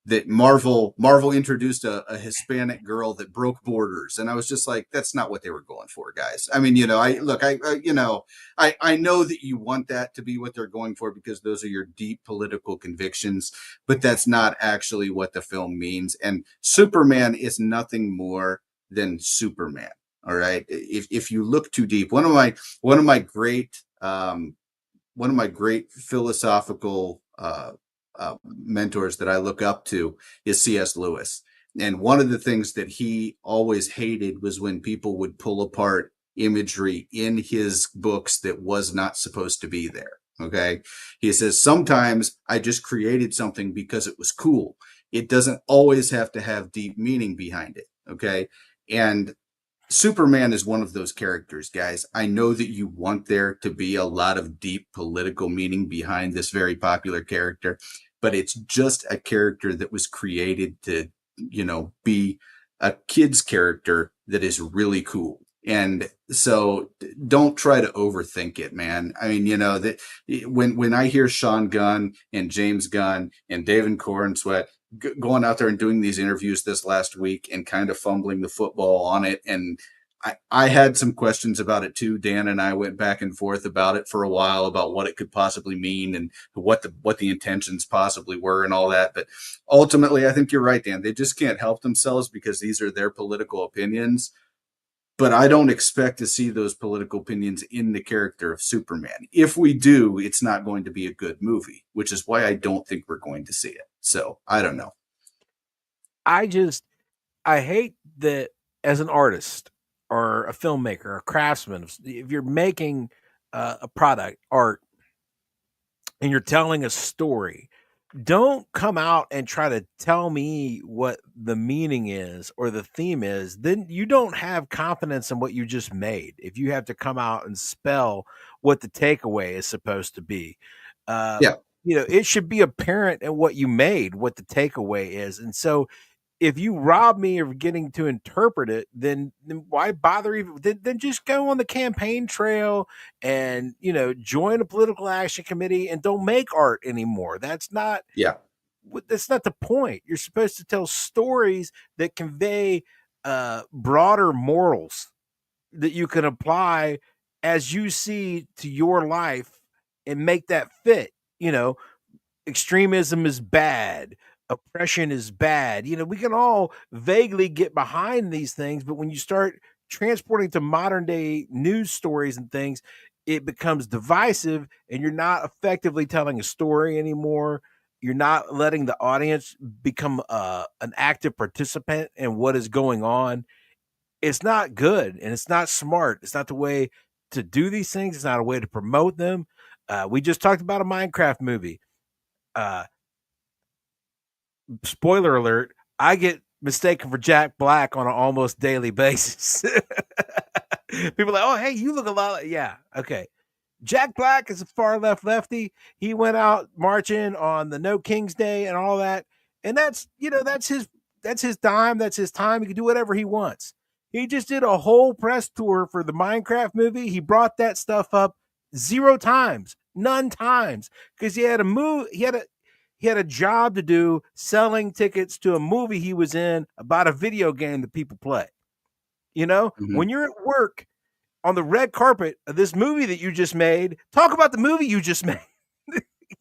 [SPEAKER 2] that Marvel introduced a Hispanic girl that broke borders, and I was just like, that's not what they were going for, guys. I mean, I know that you want that to be what they're going for because those are your deep political convictions, but that's not actually what the film means. And Superman is nothing more than Superman. All right. If you look too deep, one of my great philosophical mentors that I look up to is C.S. Lewis. And one of the things that he always hated was when people would pull apart imagery in his books that was not supposed to be there. Okay. He says, sometimes I just created something because it was cool. It doesn't always have to have deep meaning behind it. Okay. And Superman is one of those characters, guys. I know that you want there to be a lot of deep political meaning behind this very popular character, but it's just a character that was created to, be a kid's character that is really cool. And so don't try to overthink it, man. I mean, that when I hear Sean Gunn and James Gunn and David Corenswet going out there and doing these interviews this last week and kind of fumbling the football on it. And I had some questions about it too. Dan and I went back and forth about it for a while about what it could possibly mean and what the intentions possibly were and all that. But ultimately, I think you're right, Dan. They just can't help themselves because these are their political opinions. But I don't expect to see those political opinions in the character of Superman. If we do, it's not going to be a good movie, which is why I don't think we're going to see it. So I don't know.
[SPEAKER 1] I just I hate that as an artist or a filmmaker, a craftsman, if you're making a product, art, and you're telling a story, don't come out and try to tell me what the meaning is or the theme is. Then you don't have confidence in what you just made. If you have to come out and spell what the takeaway is supposed to be, uh,
[SPEAKER 2] Yeah.
[SPEAKER 1] it should be apparent in what you made, what the takeaway is. And so if you rob me of getting to interpret it, then why bother even? Then just go on the campaign trail and join a political action committee and don't make art anymore.
[SPEAKER 2] Yeah.
[SPEAKER 1] That's not the point. You're supposed to tell stories that convey broader morals that you can apply as you see to your life and make that fit. You know, extremism is bad, oppression is bad. We can all vaguely get behind these things, but when you start transporting to modern day news stories and things, it becomes divisive and you're not effectively telling a story anymore. You're not letting the audience become an active participant in what is going on. It's not good and it's not smart. It's not the way to do these things. It's not a way to promote them. We just talked about a Minecraft movie. Uh, Spoiler alert, I get mistaken for Jack Black on an almost daily basis. People are like, oh, hey, you look a lot like, yeah, okay. Jack Black is a far left lefty. He went out marching on the No King's Day and all that. And that's his dime, that's his time. He can do whatever he wants. He just did a whole press tour for the Minecraft movie. He brought that stuff up 0 times, none times, because he had a job to do selling tickets to a movie he was in about a video game that people play.
[SPEAKER 2] Mm-hmm.
[SPEAKER 1] When you're at work on the red carpet of this movie that you just made, talk about the movie you just made.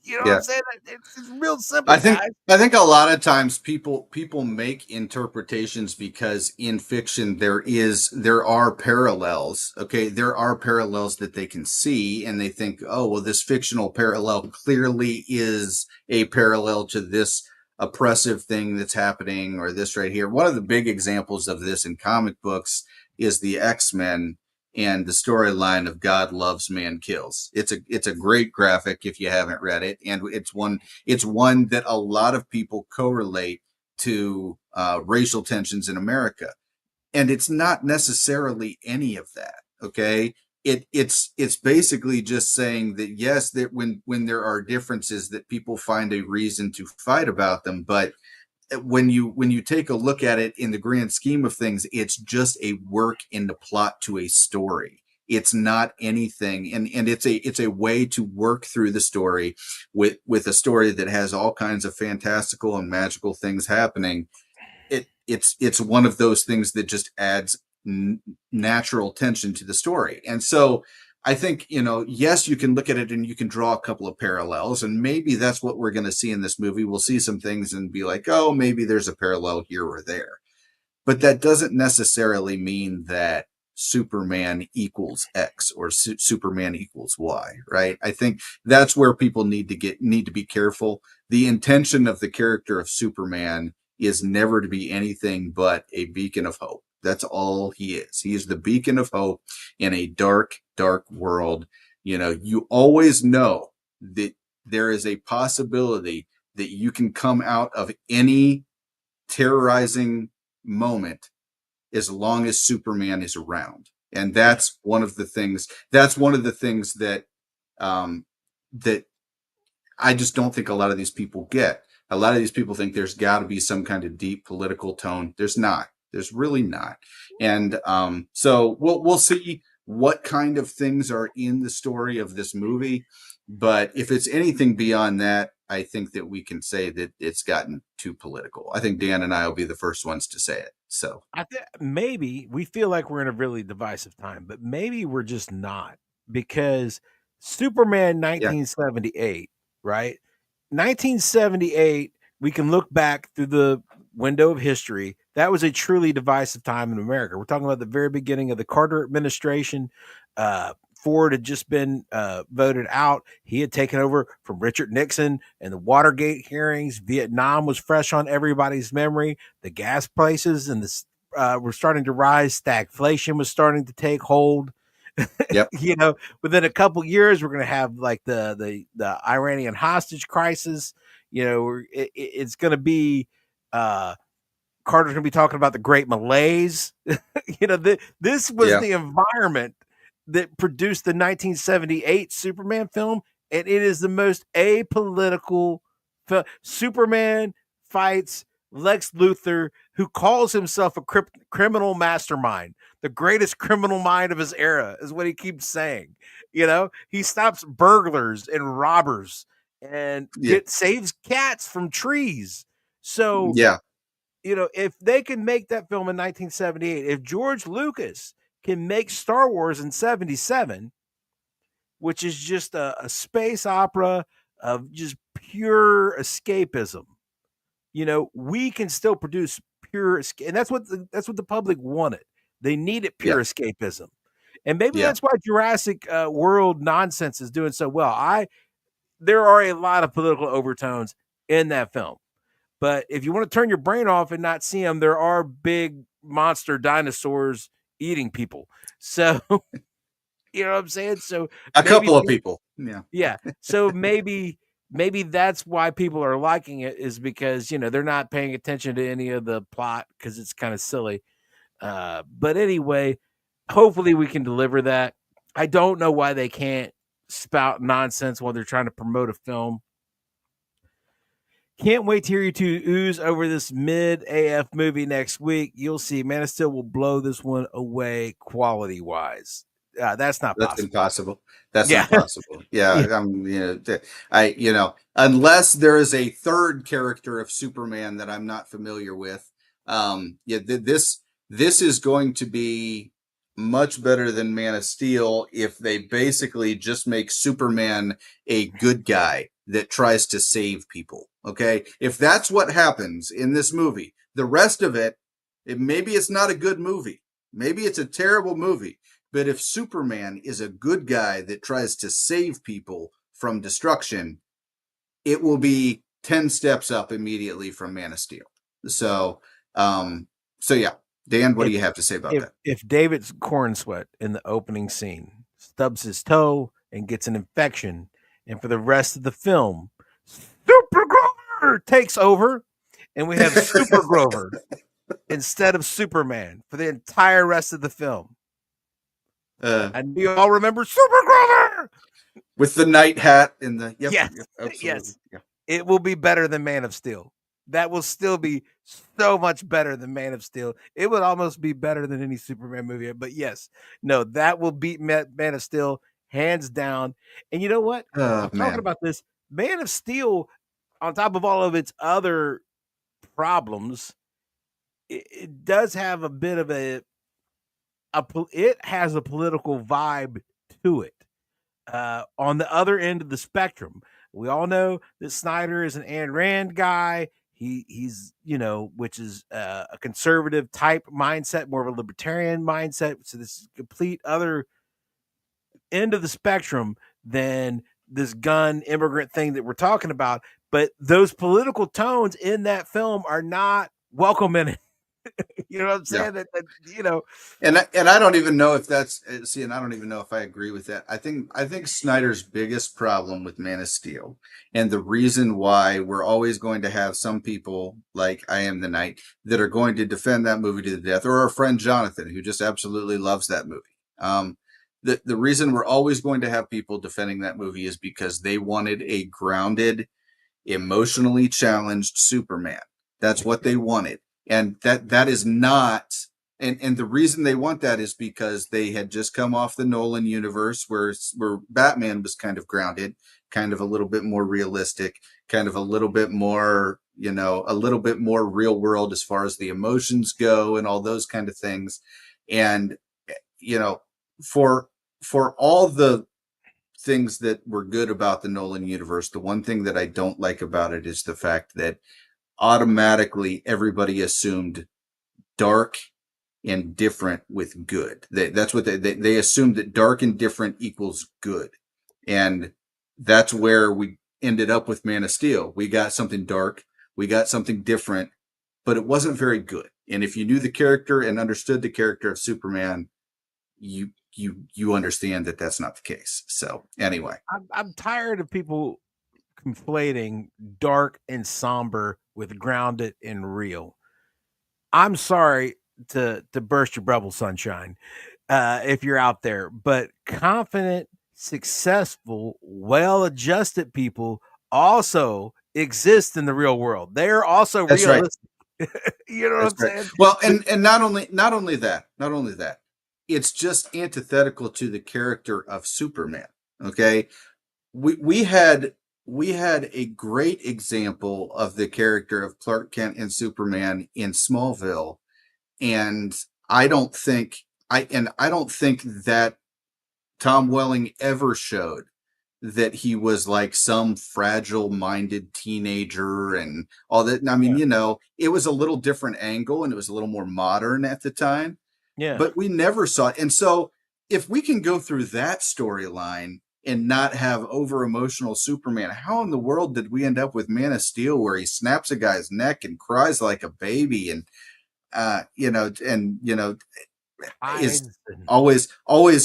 [SPEAKER 1] You know what I'm
[SPEAKER 2] Yeah.
[SPEAKER 1] saying? It's real simple,
[SPEAKER 2] I think
[SPEAKER 1] guys.
[SPEAKER 2] I think a lot of times people make interpretations because in fiction there are parallels. Okay, there are parallels that they can see, and they think, oh well, this fictional parallel clearly is a parallel to this oppressive thing that's happening or this right here. One of the big examples of this in comic books is the X-Men and the storyline of God Loves, Man Kills. It's a great graphic if you haven't read it, and it's one that a lot of people correlate to racial tensions in America, and it's not necessarily any of that. Okay, it's basically just saying that yes, that when there are differences, that people find a reason to fight about them, but when you take a look at it in the grand scheme of things, it's just a work in the plot to a story. It's not anything, and it's a way to work through the story with a story that has all kinds of fantastical and magical things happening. It's one of those things that just adds natural tension to the story. And so I think, yes, you can look at it and you can draw a couple of parallels, and maybe that's what we're going to see in this movie. We'll see some things and be like, oh, maybe there's a parallel here or there, but that doesn't necessarily mean that Superman equals X or Superman equals Y, right? I think that's where people need to be careful. The intention of the character of Superman is never to be anything but a beacon of hope. That's all he is. He is the beacon of hope in a dark, dark world. You always know that there is a possibility that you can come out of any terrorizing moment as long as Superman is around. And that's one of the things that that I just don't think a lot of these people get. A lot of these people think there's got to be some kind of deep political tone. There's not. There's really not. And so we'll see what kind of things are in the story of this movie. But if it's anything beyond that, I think that we can say that it's gotten too political. I think Dan and I will be the first ones to say it. So
[SPEAKER 1] Maybe we feel like we're in a really divisive time, but maybe we're just not, because Superman
[SPEAKER 2] yeah,
[SPEAKER 1] 1978, right? 1978, we can look back through the window of history. That was a truly divisive time in America. We're talking about the very beginning of the Carter administration. Ford had just been voted out. He had taken over from Richard Nixon, and the Watergate hearings. Vietnam was fresh on everybody's memory. The gas prices and the were starting to rise. Stagflation was starting to take hold.
[SPEAKER 2] yep,
[SPEAKER 1] Within a couple years, we're going to have like the Iranian hostage crisis. It's going to be Carter's going to be talking about the Great Malaise. This was
[SPEAKER 2] yeah,
[SPEAKER 1] the environment that produced the 1978 Superman film, and it is the most apolitical film. Superman fights Lex Luthor, who calls himself a criminal mastermind, the greatest criminal mind of his era, is what he keeps saying. He stops burglars and robbers and
[SPEAKER 2] yeah,
[SPEAKER 1] saves cats from trees. So,
[SPEAKER 2] yeah,
[SPEAKER 1] if they can make that film in 1978, if George Lucas can make Star Wars in 77, which is just a space opera of just pure escapism, we can still produce pure escape, and that's what the public wanted. They needed
[SPEAKER 2] yeah,
[SPEAKER 1] pure escapism, and maybe
[SPEAKER 2] yeah,
[SPEAKER 1] that's why Jurassic World nonsense is doing so well. There are a lot of political overtones in that film. But if you want to turn your brain off and not see them, there are big monster dinosaurs eating people. So, you know what I'm saying? So
[SPEAKER 2] a
[SPEAKER 1] maybe,
[SPEAKER 2] couple of people. Yeah,
[SPEAKER 1] yeah. So maybe that's why people are liking it, is because, they're not paying attention to any of the plot because it's kind of silly. But anyway, hopefully we can deliver that. I don't know why they can't spout nonsense while they're trying to promote a film. Can't wait to hear you two ooze over this mid AF movie next week. You'll see, Man of Steel will blow this one away quality wise. That's not
[SPEAKER 2] that's
[SPEAKER 1] possible.
[SPEAKER 2] impossible. That's
[SPEAKER 1] Yeah.
[SPEAKER 2] impossible.
[SPEAKER 1] Yeah.
[SPEAKER 2] Yeah, unless there is a third character of Superman that I'm not familiar with. Yeah, this is going to be much better than Man of Steel if they basically just make Superman a good guy that tries to save people. Okay, if that's what happens in this movie, the rest of maybe it's not a good movie. Maybe it's a terrible movie. But if Superman is a good guy that tries to save people from destruction, it will be 10 steps up immediately from Man of Steel. So, yeah, Dan, what do you have to say about that?
[SPEAKER 1] If David's Corenswet in the opening scene stubs his toe and gets an infection, and for the rest of the film, Super Grover takes over, and we have Super Grover instead of Superman for the entire rest of the film. And you all remember Super Grover
[SPEAKER 2] with the night hat and the
[SPEAKER 1] yes,
[SPEAKER 2] absolutely.
[SPEAKER 1] yes.
[SPEAKER 2] Yeah.
[SPEAKER 1] It will be better than Man of Steel. That will still be so much better than Man of Steel. It would almost be better than any Superman movie. But yes, no, that will beat Man of Steel hands down. And you know what?
[SPEAKER 2] Oh
[SPEAKER 1] I'm talking
[SPEAKER 2] man.
[SPEAKER 1] about this Man of Steel, on top of all of its other problems, it does have a bit of it has a political vibe to it. On the other end of the spectrum, we all know that Snyder is an Ayn Rand guy. He's which is a conservative type mindset, more of a libertarian mindset. So this is complete other end of the spectrum than this gun immigrant thing that we're talking about. But those political tones in that film are not welcome in it. You know what I'm saying?
[SPEAKER 2] Yeah.
[SPEAKER 1] That.
[SPEAKER 2] And I don't even know if that's and I don't even know if I agree with that. I think Snyder's biggest problem with Man of Steel, and the reason why we're always going to have some people like I Am the Night that are going to defend that movie to the death, or our friend Jonathan who just absolutely loves that movie. The reason we're always going to have people defending that movie is because they wanted a grounded, emotionally challenged Superman. That's what they wanted. And that is not, and the reason they want that is because they had just come off the Nolan universe where Batman was kind of grounded, kind of a little bit more realistic, kind of a little bit more, a little bit more real world as far as the emotions go and all those kind of things. And for all the things that were good about the Nolan universe, the one thing that I don't like about it is the fact that automatically everybody assumed dark and different with good. That's what they assumed, that dark and different equals good. And that's where we ended up with Man of Steel. We got something dark, we got something different, but it wasn't very good. And if you knew the character and understood the character of Superman, you understand that that's not the case. So anyway,
[SPEAKER 1] I'm tired of people conflating dark and somber with grounded and real. I'm sorry to burst your bubble, sunshine, if you're out there, but confident, successful, well-adjusted people also exist in the real world. They're also
[SPEAKER 2] that's right.
[SPEAKER 1] realistic. You know what
[SPEAKER 2] That's
[SPEAKER 1] I'm
[SPEAKER 2] right.
[SPEAKER 1] saying?
[SPEAKER 2] Well, and not only that, it's just antithetical to the character of Superman. Okay, we had a great example of the character of Clark Kent and Superman in Smallville, and I don't think that Tom Welling ever showed that he was like some fragile minded teenager and all that. I mean, it was a little different angle and it was a little more modern at the time,
[SPEAKER 1] Yeah.
[SPEAKER 2] but we never saw it. And so if we can go through that storyline and not have over emotional Superman, how in the world did we end up with Man of Steel where he snaps a guy's neck and cries like a baby and, is always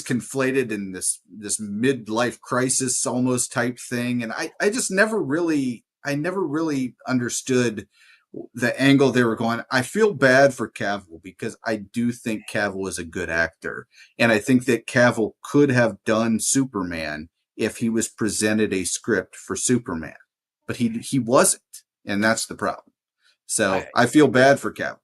[SPEAKER 2] conflated in this midlife crisis almost type thing, and I just never really understood the angle they were going. I feel bad for Cavill because I do think Cavill is a good actor, and I think that Cavill could have done Superman if he was presented a script for Superman, but he wasn't, and that's the problem. So I feel bad for Cavill.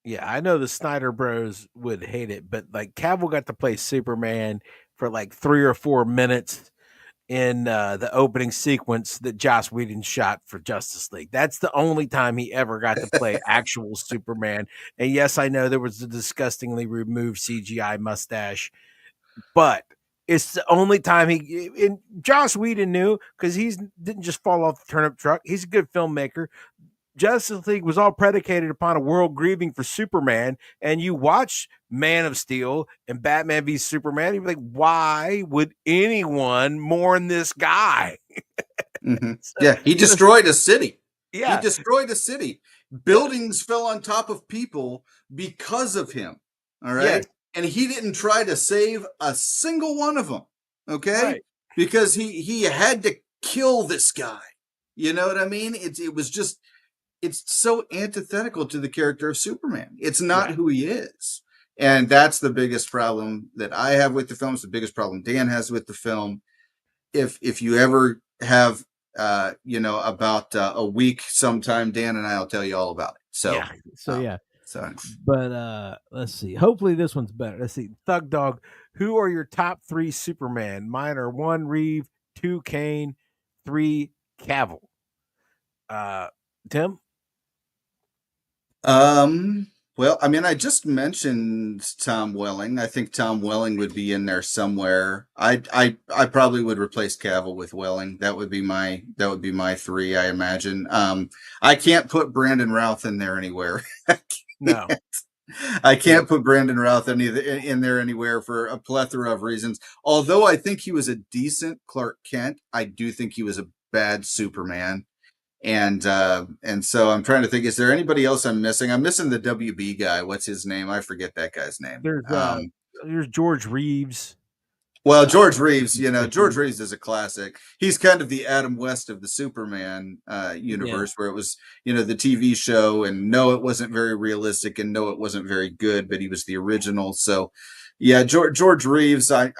[SPEAKER 1] Yeah, I know the Snyder Bros would hate it, but like Cavill got to play Superman for like 3 or 4 minutes in the opening sequence that Joss Whedon shot for Justice League. That's the only time he ever got to play actual Superman. And yes, I know there was a disgustingly removed CGI mustache, but it's the only time and Joss Whedon knew, because he didn't just fall off the turnip truck. He's a good filmmaker. Justice League was all predicated upon a world grieving for Superman, and you watch Man of Steel and Batman v Superman, you're like, why would anyone mourn this guy?
[SPEAKER 2] Mm-hmm.
[SPEAKER 1] So,
[SPEAKER 2] Yeah, he destroyed a city. He
[SPEAKER 1] Yeah.
[SPEAKER 2] destroyed a city.
[SPEAKER 1] Yeah.
[SPEAKER 2] Buildings fell on top of people because of him. All
[SPEAKER 1] Yes.
[SPEAKER 2] right. And he didn't try to save a single one of them. Okay.
[SPEAKER 1] Right.
[SPEAKER 2] Because he had to kill this guy. You know what I mean? It was just, it's so antithetical to the character of Superman. It's not
[SPEAKER 1] Yeah.
[SPEAKER 2] who he is. And that's the biggest problem that I have with the film. It's the biggest problem Dan has with the film. If you ever have about a week sometime, Dan and I'll tell you all about it.
[SPEAKER 1] Yeah. So
[SPEAKER 2] Um,
[SPEAKER 1] yeah.
[SPEAKER 2] so
[SPEAKER 1] But let's see. Hopefully this one's better. Let's see. Thug Dog, who are your top 3 Superman? Mine are 1 Reeve, 2 Kane, 3 Cavill. Tim?
[SPEAKER 2] well, I mean, I just mentioned Tom Welling. I think Tom Welling would be in there somewhere. I probably would replace Cavill with Welling. That would be my 3, I imagine. I can't put Brandon Routh in there anywhere.
[SPEAKER 1] No.
[SPEAKER 2] I
[SPEAKER 1] Yeah.
[SPEAKER 2] can't put Brandon Routh in there anywhere for a plethora of reasons. Although I think he was a decent Clark Kent, I do think he was a bad Superman. And so I'm trying to think, is there anybody else I'm missing? I'm missing the WB guy. What's his name? I forget that guy's name.
[SPEAKER 1] There's George Reeves.
[SPEAKER 2] Well, George Reeves,
[SPEAKER 1] Yeah.
[SPEAKER 2] George Reeves is a classic. He's kind of the Adam West of the Superman universe, where it was, the TV show, and no, it wasn't very realistic, and no, it wasn't very good, but he was the original. So, yeah, George Reeves. I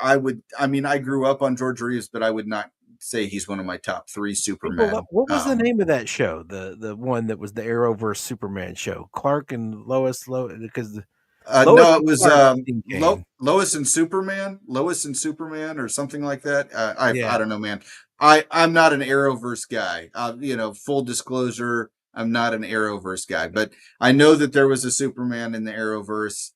[SPEAKER 2] grew up on George Reeves, but I would not say he's one of my top 3 Supermen.
[SPEAKER 1] What was the name of that show? The one that was the Arrowverse Superman show. Clark and Lois, because Lois
[SPEAKER 2] No,
[SPEAKER 1] and
[SPEAKER 2] it was
[SPEAKER 1] Clark and Kane.
[SPEAKER 2] Lois and Superman, or something like that. I
[SPEAKER 1] Yeah.
[SPEAKER 2] don't know, man. I'm not an Arrowverse guy. Full disclosure, I'm not an Arrowverse guy, but I know that there was a Superman in the Arrowverse.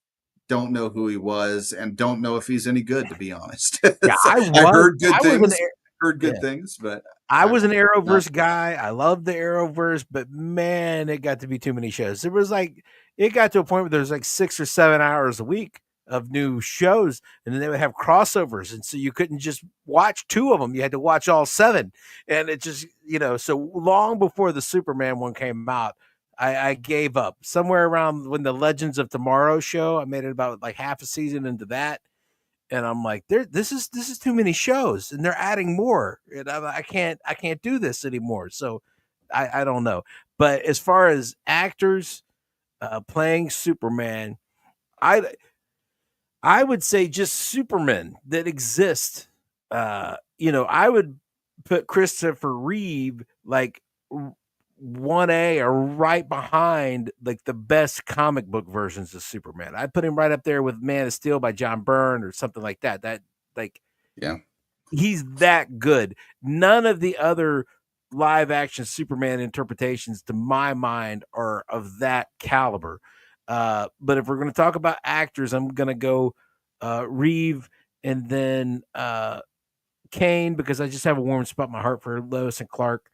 [SPEAKER 2] Don't know who he was, and don't know if he's any good, to be honest.
[SPEAKER 1] Yeah,
[SPEAKER 2] So, I heard good
[SPEAKER 1] I was an
[SPEAKER 2] things. Heard
[SPEAKER 1] yeah.
[SPEAKER 2] good things, but
[SPEAKER 1] I was an
[SPEAKER 2] not.
[SPEAKER 1] Arrowverse guy. I loved the Arrowverse, but man, it got to be too many shows. It got to a point where there was like 6 or 7 hours a week of new shows, and then they would have crossovers, and so you couldn't just watch 2 of them. You had to watch all 7, and it just so long before the Superman one came out, I gave up. Somewhere around when the Legends of Tomorrow show, I made it about like half a season into that, and I'm like, this is too many shows, and they're adding more, and I can't do this anymore. So I don't know. But as far as actors playing Superman, I I would say just Supermen that exist. I would put Christopher Reeve like 1A or right behind like the best comic book versions of Superman. I'd put him right up there with Man of Steel by John Byrne or something like that. That like
[SPEAKER 2] Yeah.
[SPEAKER 1] he's that good. None of the other live action Superman interpretations, to my mind, are of that caliber. But if we're going to talk about actors, I'm going to go Reeve and then Kane, because I just have a warm spot in my heart for Lois and Clark.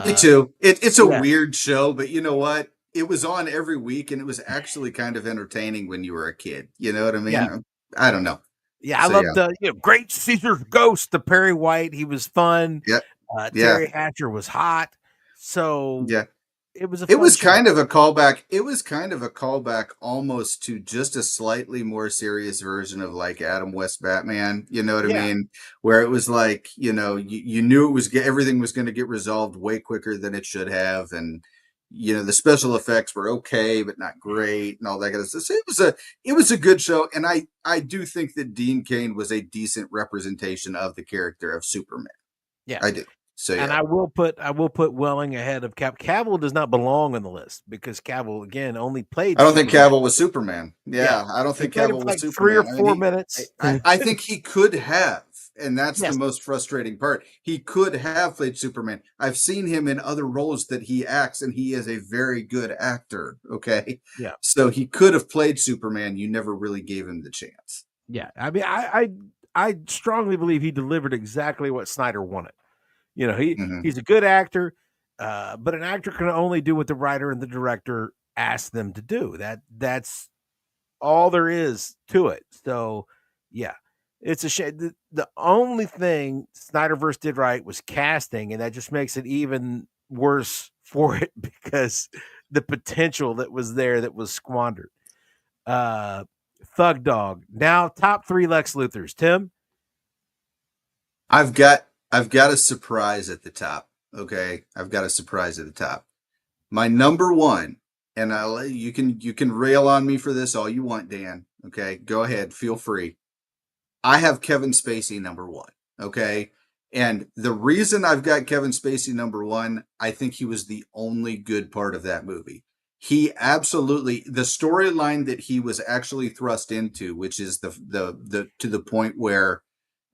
[SPEAKER 2] Me too. It's a
[SPEAKER 1] Yeah,
[SPEAKER 2] weird show, but you know what? It was on every week, and it was actually kind of entertaining when you were a kid. You know what I
[SPEAKER 1] yeah,
[SPEAKER 2] mean? I don't know.
[SPEAKER 1] yeah. I
[SPEAKER 2] So yeah,
[SPEAKER 1] loved Great Caesar's Ghost, the Perry White. He was fun.
[SPEAKER 2] yeah, yeah,
[SPEAKER 1] Terry Hatcher was hot. So
[SPEAKER 2] yeah.
[SPEAKER 1] it was a
[SPEAKER 2] It
[SPEAKER 1] fun
[SPEAKER 2] was
[SPEAKER 1] show.
[SPEAKER 2] kind of a callback. It was kind of a callback almost to just a slightly more serious version of like Adam West Batman. You know what I
[SPEAKER 1] Yeah,
[SPEAKER 2] mean? Where it was like, you knew everything was going to get resolved way quicker than it should have, and the special effects were okay but not great and all that kind of stuff. So it was a good show, and I do think that Dean Cain was a decent representation of the character of Superman.
[SPEAKER 1] yeah.
[SPEAKER 2] I do. So
[SPEAKER 1] And
[SPEAKER 2] yeah.
[SPEAKER 1] I will put Welling ahead of Cavill does not belong on the list because Cavill again only played
[SPEAKER 2] I don't think
[SPEAKER 1] Superman.
[SPEAKER 2] Cavill was Superman.
[SPEAKER 1] Yeah.
[SPEAKER 2] Yeah, I don't
[SPEAKER 1] He
[SPEAKER 2] think
[SPEAKER 1] played him
[SPEAKER 2] Cavill
[SPEAKER 1] for
[SPEAKER 2] was
[SPEAKER 1] like 3 or
[SPEAKER 2] Superman. I mean,
[SPEAKER 1] 4 minutes.
[SPEAKER 2] I think he could have, and that's the
[SPEAKER 1] Yes.
[SPEAKER 2] most frustrating part. He could have played Superman. I've seen him in other roles that he acts, and he is a very good actor. Okay,
[SPEAKER 1] Yeah.
[SPEAKER 2] so he could have played Superman. You never really gave him the chance.
[SPEAKER 1] Yeah. I mean, I strongly believe he delivered exactly what Snyder wanted.
[SPEAKER 2] Hmm.
[SPEAKER 1] He's a good actor, but an actor can only do what the writer and the director ask them to do. That's all there is to it. So, yeah, it's a shame. The only thing Snyderverse did right was casting, and that just makes it even worse for it because the potential that was there that was squandered. Uh, Thug Dog. Now, top three Lex Luthors. Tim?
[SPEAKER 2] I've got I've got a surprise at the top. Okay, I've got a surprise at the top. My number one, and you can rail on me for this all you want, Dan. Okay, go ahead, feel free. I have Kevin Spacey number one. Okay. And the reason I've got Kevin Spacey number one, I think he was the only good part of that movie. He absolutely, the storyline that he was actually thrust into, which is the to the point where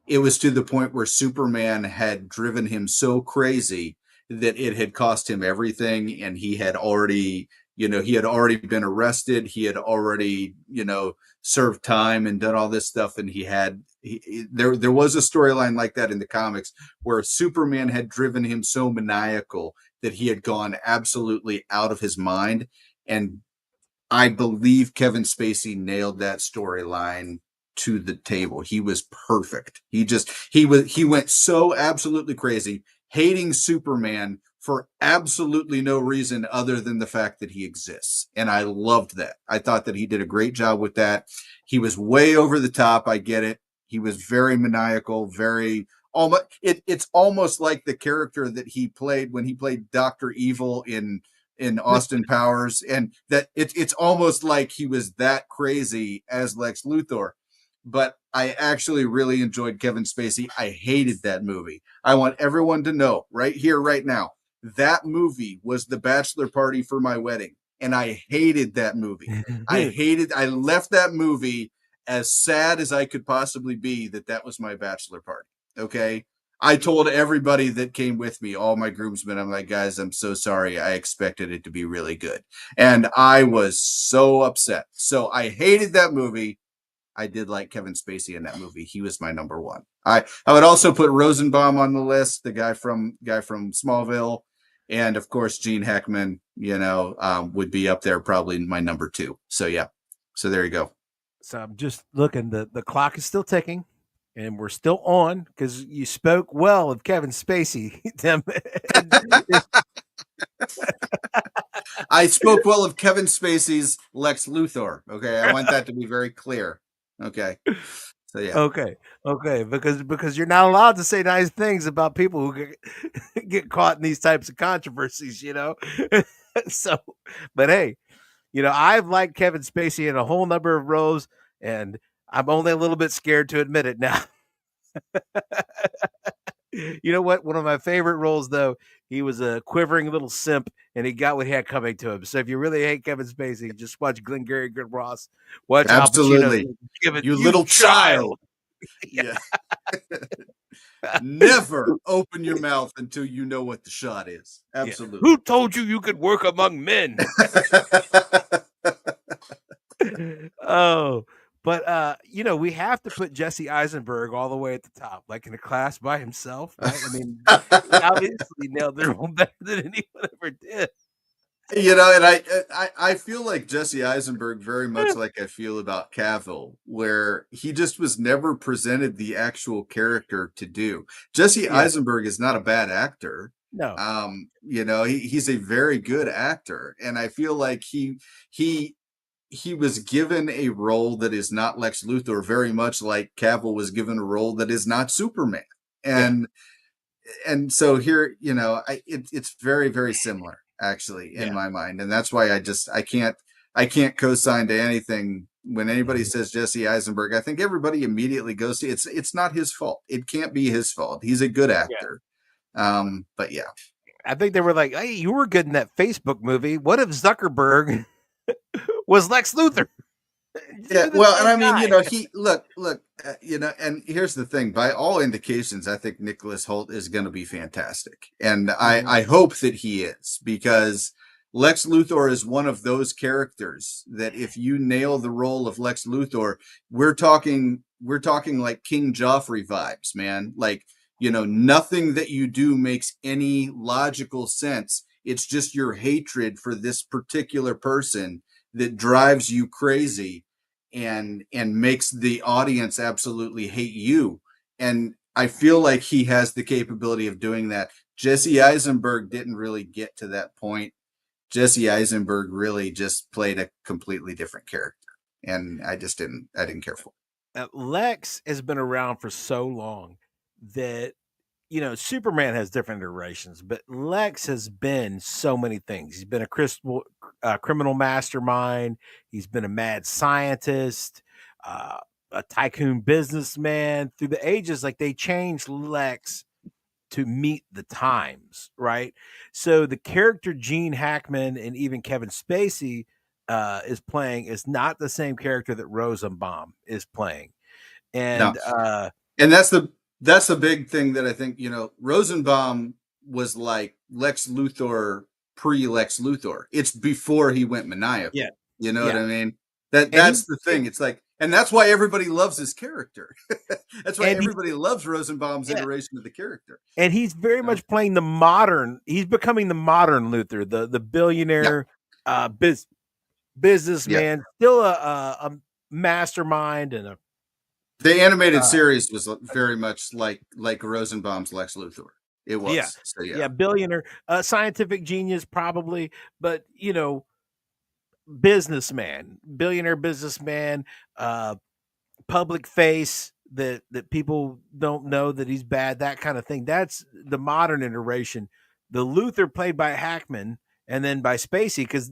[SPEAKER 2] it was to the point where Superman had driven him so crazy that it had cost him everything. And he had already been arrested. He had already, served time and done all this stuff. And there was a storyline like that in the comics where Superman had driven him so maniacal that he had gone absolutely out of his mind. And I believe Kevin Spacey nailed that storyline to the table. He was perfect. He went so absolutely crazy, hating Superman for absolutely no reason other than the fact that he exists. And I loved that. I thought that he did a great job with that. He was way over the top. I get it. He was very maniacal, very almost it's almost like the character that he played when he played Dr. Evil in Austin Powers, and that it's almost like he was that crazy as Lex Luthor. But I actually really enjoyed Kevin Spacey. I hated that movie. I want everyone to know right here, right now, that movie was the bachelor party for my wedding, and I hated that movie. I left that movie as sad as I could possibly be that was my bachelor party. Okay. I told everybody that came with me, all my groomsmen, I'm like, guys, I'm so sorry. I expected it to be really good. And I was so upset. So I hated that movie. I did like Kevin Spacey in that movie. He was my number one. I would also put Rosenbaum on the list, the guy from Smallville. And of course, Gene Hackman, would be up there, probably my number two. So yeah. So there you go.
[SPEAKER 1] So I'm just looking. The clock is still ticking, and we're still on because you spoke well of Kevin Spacey, Tim.
[SPEAKER 2] I spoke well of Kevin Spacey's Lex Luthor. Okay, I want that to be very clear. Okay, so yeah.
[SPEAKER 1] Okay, because you're not allowed to say nice things about people who get caught in these types of controversies, So, but hey, I've liked Kevin Spacey in a whole number of roles, and I'm only a little bit scared to admit it now. You know what? One of my favorite roles, though, he was a quivering little simp, and he got what he had coming to him. So if you really hate Kevin Spacey, just watch Glengarry Good Ross. Watch Al Pacino.
[SPEAKER 2] Absolutely. You little child. Yeah. Never open your mouth until you know what the shot is. Absolutely.
[SPEAKER 1] Who told you could work among men? Oh, but we have to put Jesse Eisenberg all the way at the top, like in a class by himself, right? I mean, he obviously nailed the role better than anyone ever did.
[SPEAKER 2] And I feel like Jesse Eisenberg very much like I feel about Cavill, where he just was never presented the actual character to do. Jesse Eisenberg is not a bad actor.
[SPEAKER 1] No.
[SPEAKER 2] He's a very good actor, and I feel like he was given a role that is not Lex Luthor, very much like Cavill was given a role that is not Superman. And so here, it's very, very similar actually in my mind. And that's why I can't co-sign to anything when anybody says Jesse Eisenberg. I think everybody immediately goes to it's not his fault. It can't be his fault. He's a good actor. But yeah.
[SPEAKER 1] I think they were like, hey, you were good in that Facebook movie. What if Zuckerberg was Lex Luthor?
[SPEAKER 2] Yeah, well, and I mean, he look, and here's the thing. By all indications, I think Nicholas Hoult is going to be fantastic, and I hope that he is, because Lex Luthor is one of those characters that if you nail the role of Lex Luthor, we're talking like King Joffrey vibes, man. Like, nothing that you do makes any logical sense. It's just your hatred for this particular person that drives you crazy and makes the audience absolutely hate you. And I feel like he has the capability of doing that. Jesse Eisenberg didn't really get to that point. Jesse Eisenberg really just played a completely different character, and I didn't care for
[SPEAKER 1] Lex has been around for so long that Superman has different iterations, but Lex has been so many things. He's been criminal mastermind. He's been a mad scientist, uh, a tycoon businessman. Through the ages, like they changed Lex to meet the times, right? So the character Gene Hackman and even Kevin Spacey is playing is not the same character that Rosenbaum is playing,
[SPEAKER 2] it. No,
[SPEAKER 1] and
[SPEAKER 2] and that's the big thing that I think, Rosenbaum was like Lex Luthor pre Lex Luthor. It's before he went
[SPEAKER 1] yeah,
[SPEAKER 2] maniacal. You know what
[SPEAKER 1] yeah,
[SPEAKER 2] I mean?
[SPEAKER 1] and
[SPEAKER 2] That's the thing. It's like, and that's why everybody loves his character. That's why
[SPEAKER 1] and he,
[SPEAKER 2] everybody loves Rosenbaum's
[SPEAKER 1] yeah,
[SPEAKER 2] iteration of the character.
[SPEAKER 1] and he's very
[SPEAKER 2] You know?
[SPEAKER 1] much playing the modern. He's becoming the modern Luther, the
[SPEAKER 2] Yeah,
[SPEAKER 1] billionaire, uh, biz,
[SPEAKER 2] yeah.
[SPEAKER 1] businessman, still a mastermind and a
[SPEAKER 2] The animated
[SPEAKER 1] uh,
[SPEAKER 2] series was very much like Rosenbaum's Lex Luthor. It
[SPEAKER 1] yeah,
[SPEAKER 2] was. So yeah,
[SPEAKER 1] yeah, billionaire, scientific genius probably, but businessman, billionaire businessman, uh, public face that people don't know that he's bad, that kind of thing. That's the modern iteration. The Luther played by Hackman and then by Spacey, because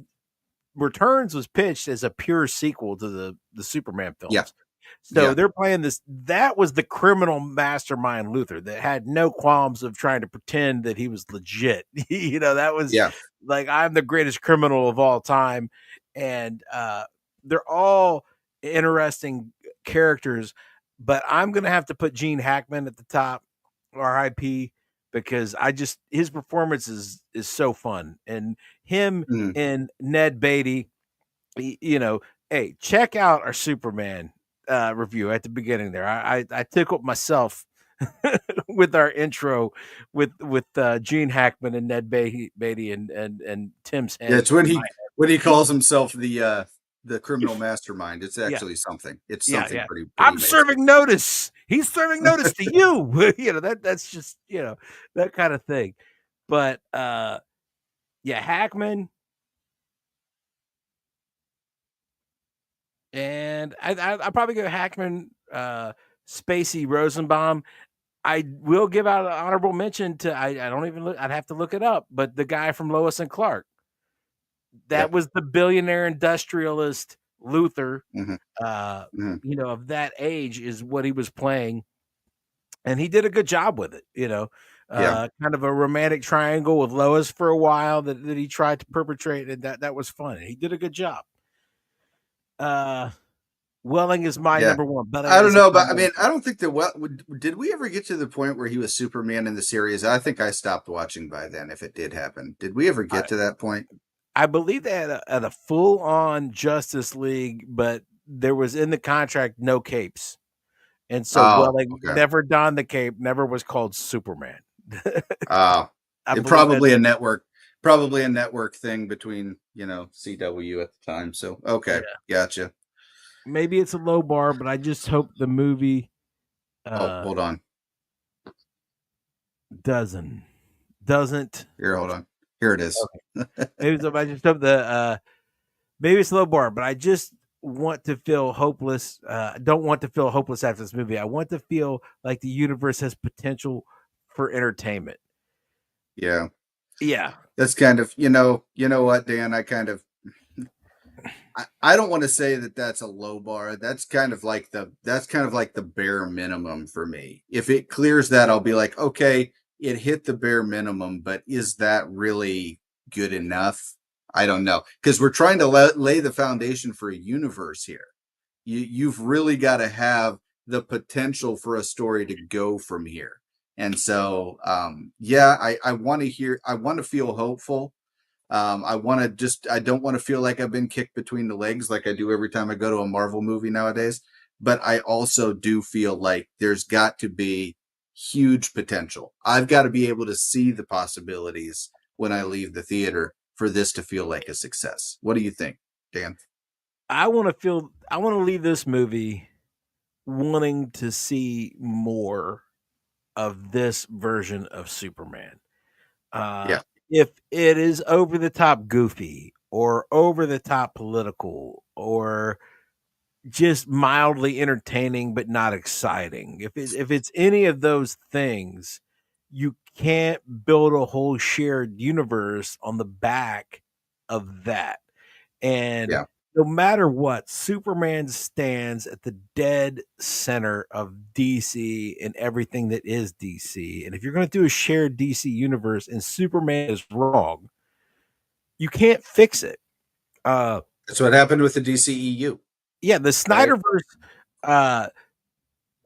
[SPEAKER 1] Returns was pitched as a pure sequel to the Superman
[SPEAKER 2] yeah,
[SPEAKER 1] films. So
[SPEAKER 2] yeah,
[SPEAKER 1] they're playing this. That was the criminal mastermind Luther that had no qualms of trying to pretend that he was legit. That was
[SPEAKER 2] yeah,
[SPEAKER 1] like, I'm the greatest criminal of all time. And they're all interesting characters, but I'm gonna have to put Gene Hackman at the top, R.I.P., because his performance is so fun, and him
[SPEAKER 2] mm,
[SPEAKER 1] and Ned Beatty, hey, check out our Superman review at the beginning there. I tickled myself with our intro with Gene Hackman and Ned Beatty and Tim's
[SPEAKER 2] yeah.
[SPEAKER 1] Hen.
[SPEAKER 2] It's when he calls himself the criminal mastermind. It's
[SPEAKER 1] Yeah,
[SPEAKER 2] actually something. It's
[SPEAKER 1] yeah,
[SPEAKER 2] something
[SPEAKER 1] yeah.
[SPEAKER 2] pretty
[SPEAKER 1] I'm
[SPEAKER 2] amazing.
[SPEAKER 1] serving notice. He's serving notice to you. That's just that kind of thing. But yeah, Hackman, and I probably go Hackman, Spacey, Rosenbaum. I will give out an honorable mention to, I don't even look, I'd have to look it up, but the guy from Lois and Clark.
[SPEAKER 2] Yeah.
[SPEAKER 1] That was the billionaire industrialist Luther,
[SPEAKER 2] Hmm.
[SPEAKER 1] uh,
[SPEAKER 2] Hmm.
[SPEAKER 1] of that age is what he was playing. And he did a good job with it.
[SPEAKER 2] Yeah.
[SPEAKER 1] Kind of a romantic triangle with Lois for a while that he tried to perpetrate, and that was fun. He did a good job. Uh, Welling is my
[SPEAKER 2] Yeah.
[SPEAKER 1] number one. Belling
[SPEAKER 2] I don't
[SPEAKER 1] is
[SPEAKER 2] know,
[SPEAKER 1] my
[SPEAKER 2] but I
[SPEAKER 1] number
[SPEAKER 2] mean, I don't think that. Did we ever get to the point where he was Superman in the series? I think I stopped watching by then. If it did happen, did we ever
[SPEAKER 1] one.
[SPEAKER 2] get to that point?
[SPEAKER 1] I believe they had a full on Justice League, but there was in the contract no capes. And so
[SPEAKER 2] Oh,
[SPEAKER 1] Welling
[SPEAKER 2] okay.
[SPEAKER 1] never donned the cape, never was called Superman.
[SPEAKER 2] Oh,
[SPEAKER 1] I
[SPEAKER 2] it
[SPEAKER 1] believe that.
[SPEAKER 2] probably a network thing between CW at the time. So
[SPEAKER 1] Yeah.
[SPEAKER 2] okay, gotcha.
[SPEAKER 1] Maybe it's a low bar, but I just hope the movie
[SPEAKER 2] Oh,
[SPEAKER 1] uh
[SPEAKER 2] hold on.
[SPEAKER 1] doesn't doesn't
[SPEAKER 2] Here, hold on. Here it is.
[SPEAKER 1] okay. Maybe so I just hope maybe it's a low bar, but I just want to feel hopeless. Don't want to feel hopeless after this movie. I want to feel like the universe has potential for entertainment.
[SPEAKER 2] Yeah,
[SPEAKER 1] Yeah.
[SPEAKER 2] that's kind of you know what, Dan. I don't want to say that that's a low bar. That's kind of like the bare minimum for me. If it clears that, I'll be like, okay, it hit the bare minimum, but is that really good enough? I don't know, because we're trying to lay the foundation for a universe here. You've really got to have the potential for a story to go from here. And so, yeah, I want to feel hopeful. I don't want to feel like I've been kicked between the legs like I do every time I go to a Marvel movie nowadays. But I also do feel like there's got to be huge potential. I've got to be able to see the possibilities when I leave the theater for this to feel like a success. What do you think, Dan?
[SPEAKER 1] I want to leave this movie wanting to see more of this version of Superman. Uh,
[SPEAKER 2] Yeah.
[SPEAKER 1] if it is over the top goofy or over the top political or just mildly entertaining but not exciting, if it's any of those things, you can't build a whole shared universe on the back of that. And
[SPEAKER 2] Yeah.
[SPEAKER 1] no matter what, Superman stands at the dead center of DC and everything that is DC. And if you're going to do a shared DC universe and Superman is wrong, you can't fix it. Uh,
[SPEAKER 2] That's what happened with the DCEU,
[SPEAKER 1] yeah, the
[SPEAKER 2] right?
[SPEAKER 1] Snyderverse. Uh,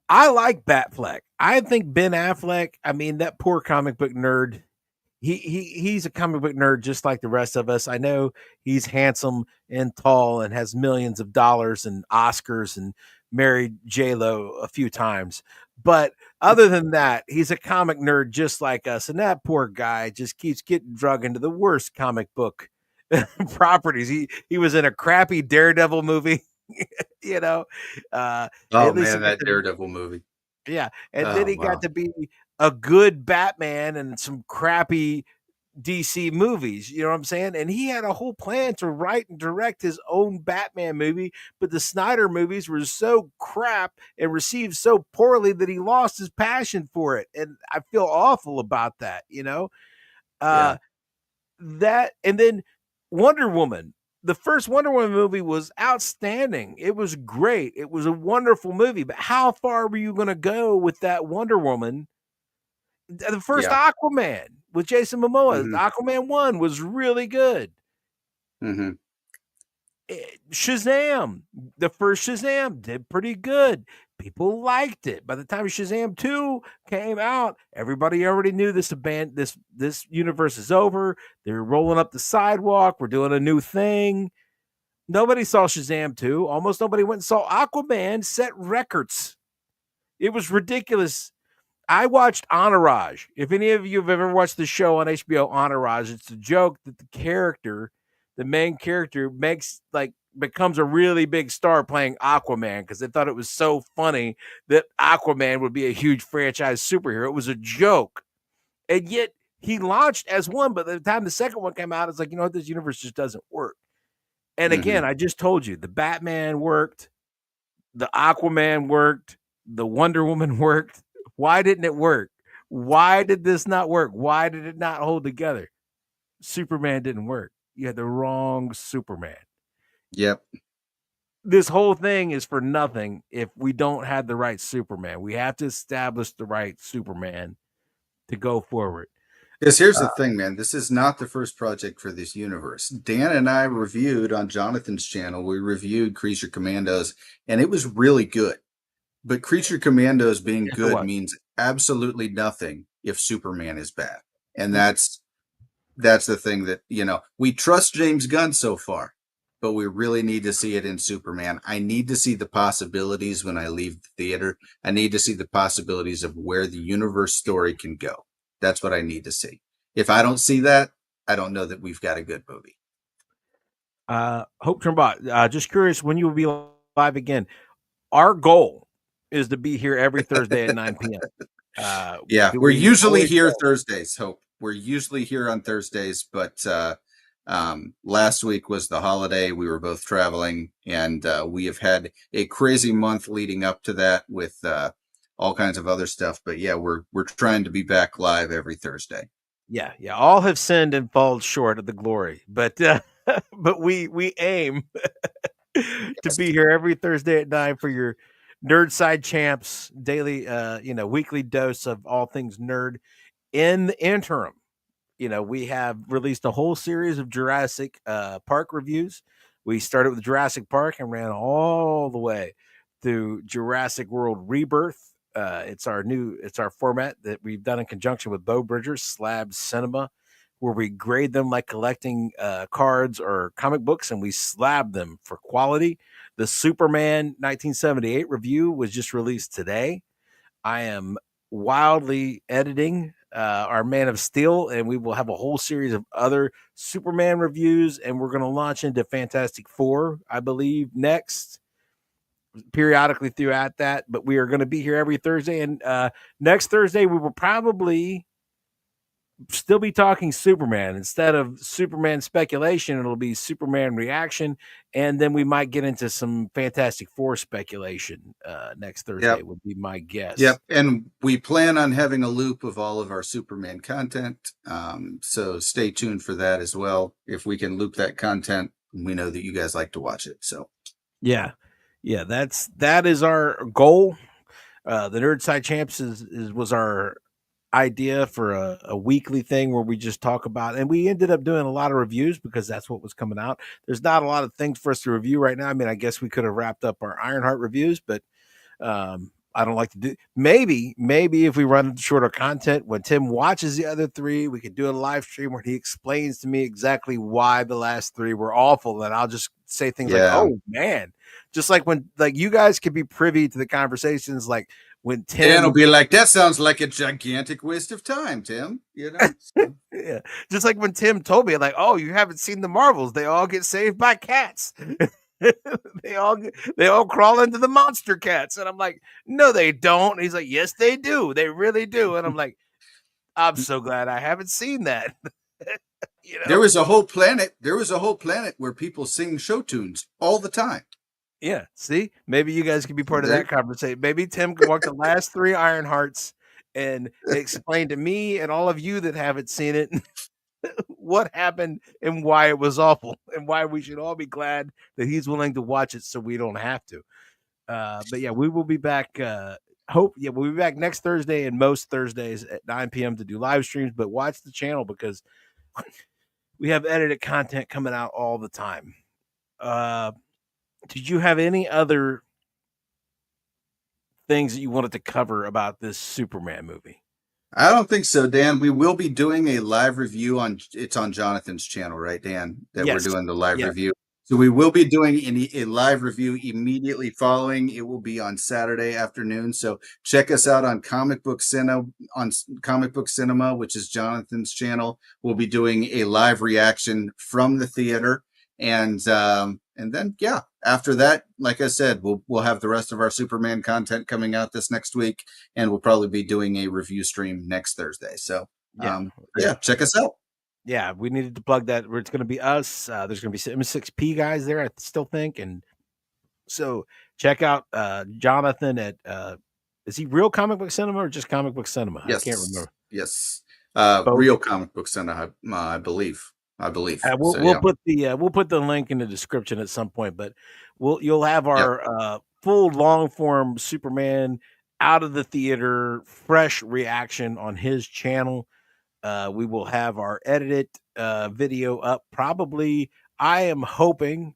[SPEAKER 1] I like Batfleck. I think Ben Affleck. I mean, that poor comic book nerd. He's a comic book nerd just like the rest of us. I know he's handsome and tall and has millions of dollars and Oscars and married J Lo a few times. But other than that, he's a comic nerd just like us. And that poor guy just keeps getting drug into the worst comic book properties. He was in a crappy Daredevil movie, you know.
[SPEAKER 2] Oh
[SPEAKER 1] At least he
[SPEAKER 2] man,
[SPEAKER 1] got
[SPEAKER 2] that
[SPEAKER 1] to,
[SPEAKER 2] Daredevil movie.
[SPEAKER 1] yeah, and then
[SPEAKER 2] Oh
[SPEAKER 1] he got
[SPEAKER 2] wow.
[SPEAKER 1] to be a good Batman and some crappy DC movies. You know what I'm saying? And he had a whole plan to write and direct his own Batman movie, but the Snyder movies were so crap and received so poorly that he lost his passion for it. And I feel awful about that, you know? Uh
[SPEAKER 2] Yeah.
[SPEAKER 1] that and then Wonder Woman. The first Wonder Woman movie was outstanding. It was great. It was a wonderful movie. But how far were you going to go with that Wonder Woman? The first
[SPEAKER 2] Yeah.
[SPEAKER 1] Aquaman with Jason Momoa,
[SPEAKER 2] Hmm.
[SPEAKER 1] Aquaman 1 was really good.
[SPEAKER 2] Hmm.
[SPEAKER 1] Shazam, the first Shazam did pretty good. People liked it. By the time Shazam 2 came out, everybody already knew this universe is over. They're rolling up the sidewalk. We're doing a new thing. Nobody saw Shazam 2. Almost nobody went and saw Aquaman set records. It was ridiculous. I watched Entourage. If any of you have ever watched the show on HBO, Entourage, it's a joke that the main character, becomes a really big star playing Aquaman because they thought it was so funny that Aquaman would be a huge franchise superhero. It was a joke, and yet he launched as one. But by the time the second one came out, it's like, you know what, this universe just doesn't work. And
[SPEAKER 2] Hmm.
[SPEAKER 1] again, I just told you the Batman worked, the Aquaman worked, the Wonder Woman worked. Why didn't it work? Why did this not work? Why did it not hold together? Superman didn't work. You had the wrong Superman.
[SPEAKER 2] Yep.
[SPEAKER 1] This whole thing is for nothing if we don't have the right Superman. We have to establish the right Superman to go forward.
[SPEAKER 2] Because here's the thing, man. This is not the first project for this universe. Dan and I reviewed on Jonathan's channel, we reviewed Creature Commandos, and it was really good. But Creature Commandos being
[SPEAKER 1] Yes, it
[SPEAKER 2] good
[SPEAKER 1] was.
[SPEAKER 2] means absolutely nothing if Superman is bad. And that's the thing that, we trust James Gunn so far, but we really need to see it in Superman. I need to see the possibilities when I leave the theater. I need to see the possibilities of where the universe story can go. That's what I need to see. If I don't see that, I don't know that we've got a good movie.
[SPEAKER 1] Hope Trumbot, just curious when you will be live again. Our goal is to be here every Thursday at 9 p.m.
[SPEAKER 2] Yeah, we're
[SPEAKER 1] We
[SPEAKER 2] usually
[SPEAKER 1] always
[SPEAKER 2] here
[SPEAKER 1] say,
[SPEAKER 2] Thursdays. Hope we're usually here on Thursdays, but last week was the holiday. We were both traveling, and we have had a crazy month leading up to that with all kinds of other stuff. But yeah, we're trying to be back live every Thursday.
[SPEAKER 1] yeah, yeah, all have sinned and fallen short of the glory, but but we aim to
[SPEAKER 2] Yes.
[SPEAKER 1] be here every Thursday at 9 for your Nerd Side Champs daily, weekly dose of all things nerd. In the interim, we have released a whole series of Jurassic Park reviews. We started with Jurassic Park and ran all the way through Jurassic World Rebirth. It's our format that we've done in conjunction with Bo Bridger's Slab Cinema, where we grade them like collecting cards or comic books, and we slab them for quality. The Superman 1978 review was just released today. I am wildly editing our Man of Steel, and we will have a whole series of other Superman reviews, and we're going to launch into Fantastic Four, I believe, next, periodically throughout that. But we are going to be here every Thursday, and next Thursday we will probably still be talking Superman. Instead of Superman speculation, it'll be Superman reaction, and then we might get into some Fantastic Four speculation next Thursday.
[SPEAKER 2] Yep.
[SPEAKER 1] Would be my guess.
[SPEAKER 2] Yep. And we plan on having a loop of all of our Superman content. So stay tuned for that as well. If we can loop that content, we know that you guys like to watch it. So
[SPEAKER 1] Yeah, that is our goal. The Nerd Side Champs was our idea for a weekly thing where we just talk about, and we ended up doing a lot of reviews because that's what was coming out. There's not a lot of things for us to review right now. I mean, I guess we could have wrapped up our Ironheart reviews, but I don't like to do. Maybe if we run shorter content, when Tim watches the other three, we could do a live stream where he explains to me exactly why the last three were awful, and I'll just say things like,
[SPEAKER 2] yeah.
[SPEAKER 1] "Oh man," just like when you guys could be privy to the conversations, like when Tim
[SPEAKER 2] Dan will be like, that sounds like a gigantic waste of time, Tim. You know? So.
[SPEAKER 1] Yeah, just like when Tim told me, like, "Oh, you haven't seen the Marvels? They all get saved by cats." they all crawl into the monster cats, and I'm like, "No, they don't." And he's like, "Yes, they do. They really do." And I'm like, "I'm so glad I haven't seen that."
[SPEAKER 2] There was a whole planet. There was a whole planet where people sing show tunes all the time.
[SPEAKER 1] Yeah. See, maybe you guys can be part of that conversation. Maybe Tim can walk the last three Ironhearts and explain to me and all of you that haven't seen it what happened and why it was awful and why we should all be glad that he's willing to watch it so we don't have to. But yeah, we will be back. We'll be back next Thursday and most Thursdays at 9 p.m. to do live streams. But watch the channel because we have edited content coming out all the time. Did you have any other things that you wanted to cover about this Superman movie?
[SPEAKER 2] I don't think so, Dan. We will be doing a live review on Jonathan's channel, right, Dan? That
[SPEAKER 1] Yes.
[SPEAKER 2] We're doing the live review. So we will be doing a live review immediately following. It will be on Saturday afternoon. So check us out on Comic Book Cinema, which is Jonathan's channel. We'll be doing a live reaction from the theater, and then after that, like I said, we'll have the rest of our Superman content coming out this next week, and we'll probably be doing a review stream next Thursday. So check us out.
[SPEAKER 1] Yeah, we needed to plug that. It's going to be us. There's going to be 6P guys there, I still think. And so check out Jonathan at, is he Real Comic Book Cinema or just Comic Book Cinema?
[SPEAKER 2] Yes.
[SPEAKER 1] I can't remember.
[SPEAKER 2] Yes. Real Comic Book Cinema, I believe.
[SPEAKER 1] We'll put the link in the description at some point, but you'll have our full long form Superman out of the theater, fresh reaction on his channel. We will have our edited video up probably. I am hoping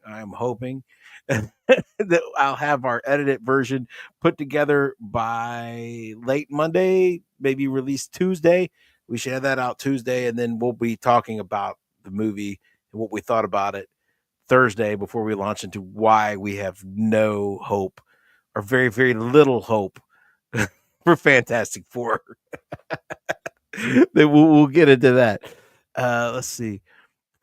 [SPEAKER 1] that I'll have our edited version put together by late Monday, maybe released Tuesday. We should have that out Tuesday, and then we'll be talking about the movie and what we thought about it Thursday before we launch into why we have no hope or very, very little hope for Fantastic Four. We'll get into that. Let's see.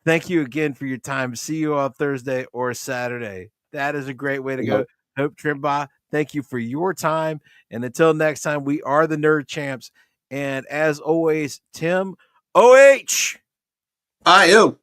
[SPEAKER 1] Thank you again for your time. See you on Thursday or Saturday. That is a great way to go. Hope Trimbaugh, thank you for your time. And until next time, we are the Nerd Champs. And as always, Tim, OH!
[SPEAKER 2] I.O.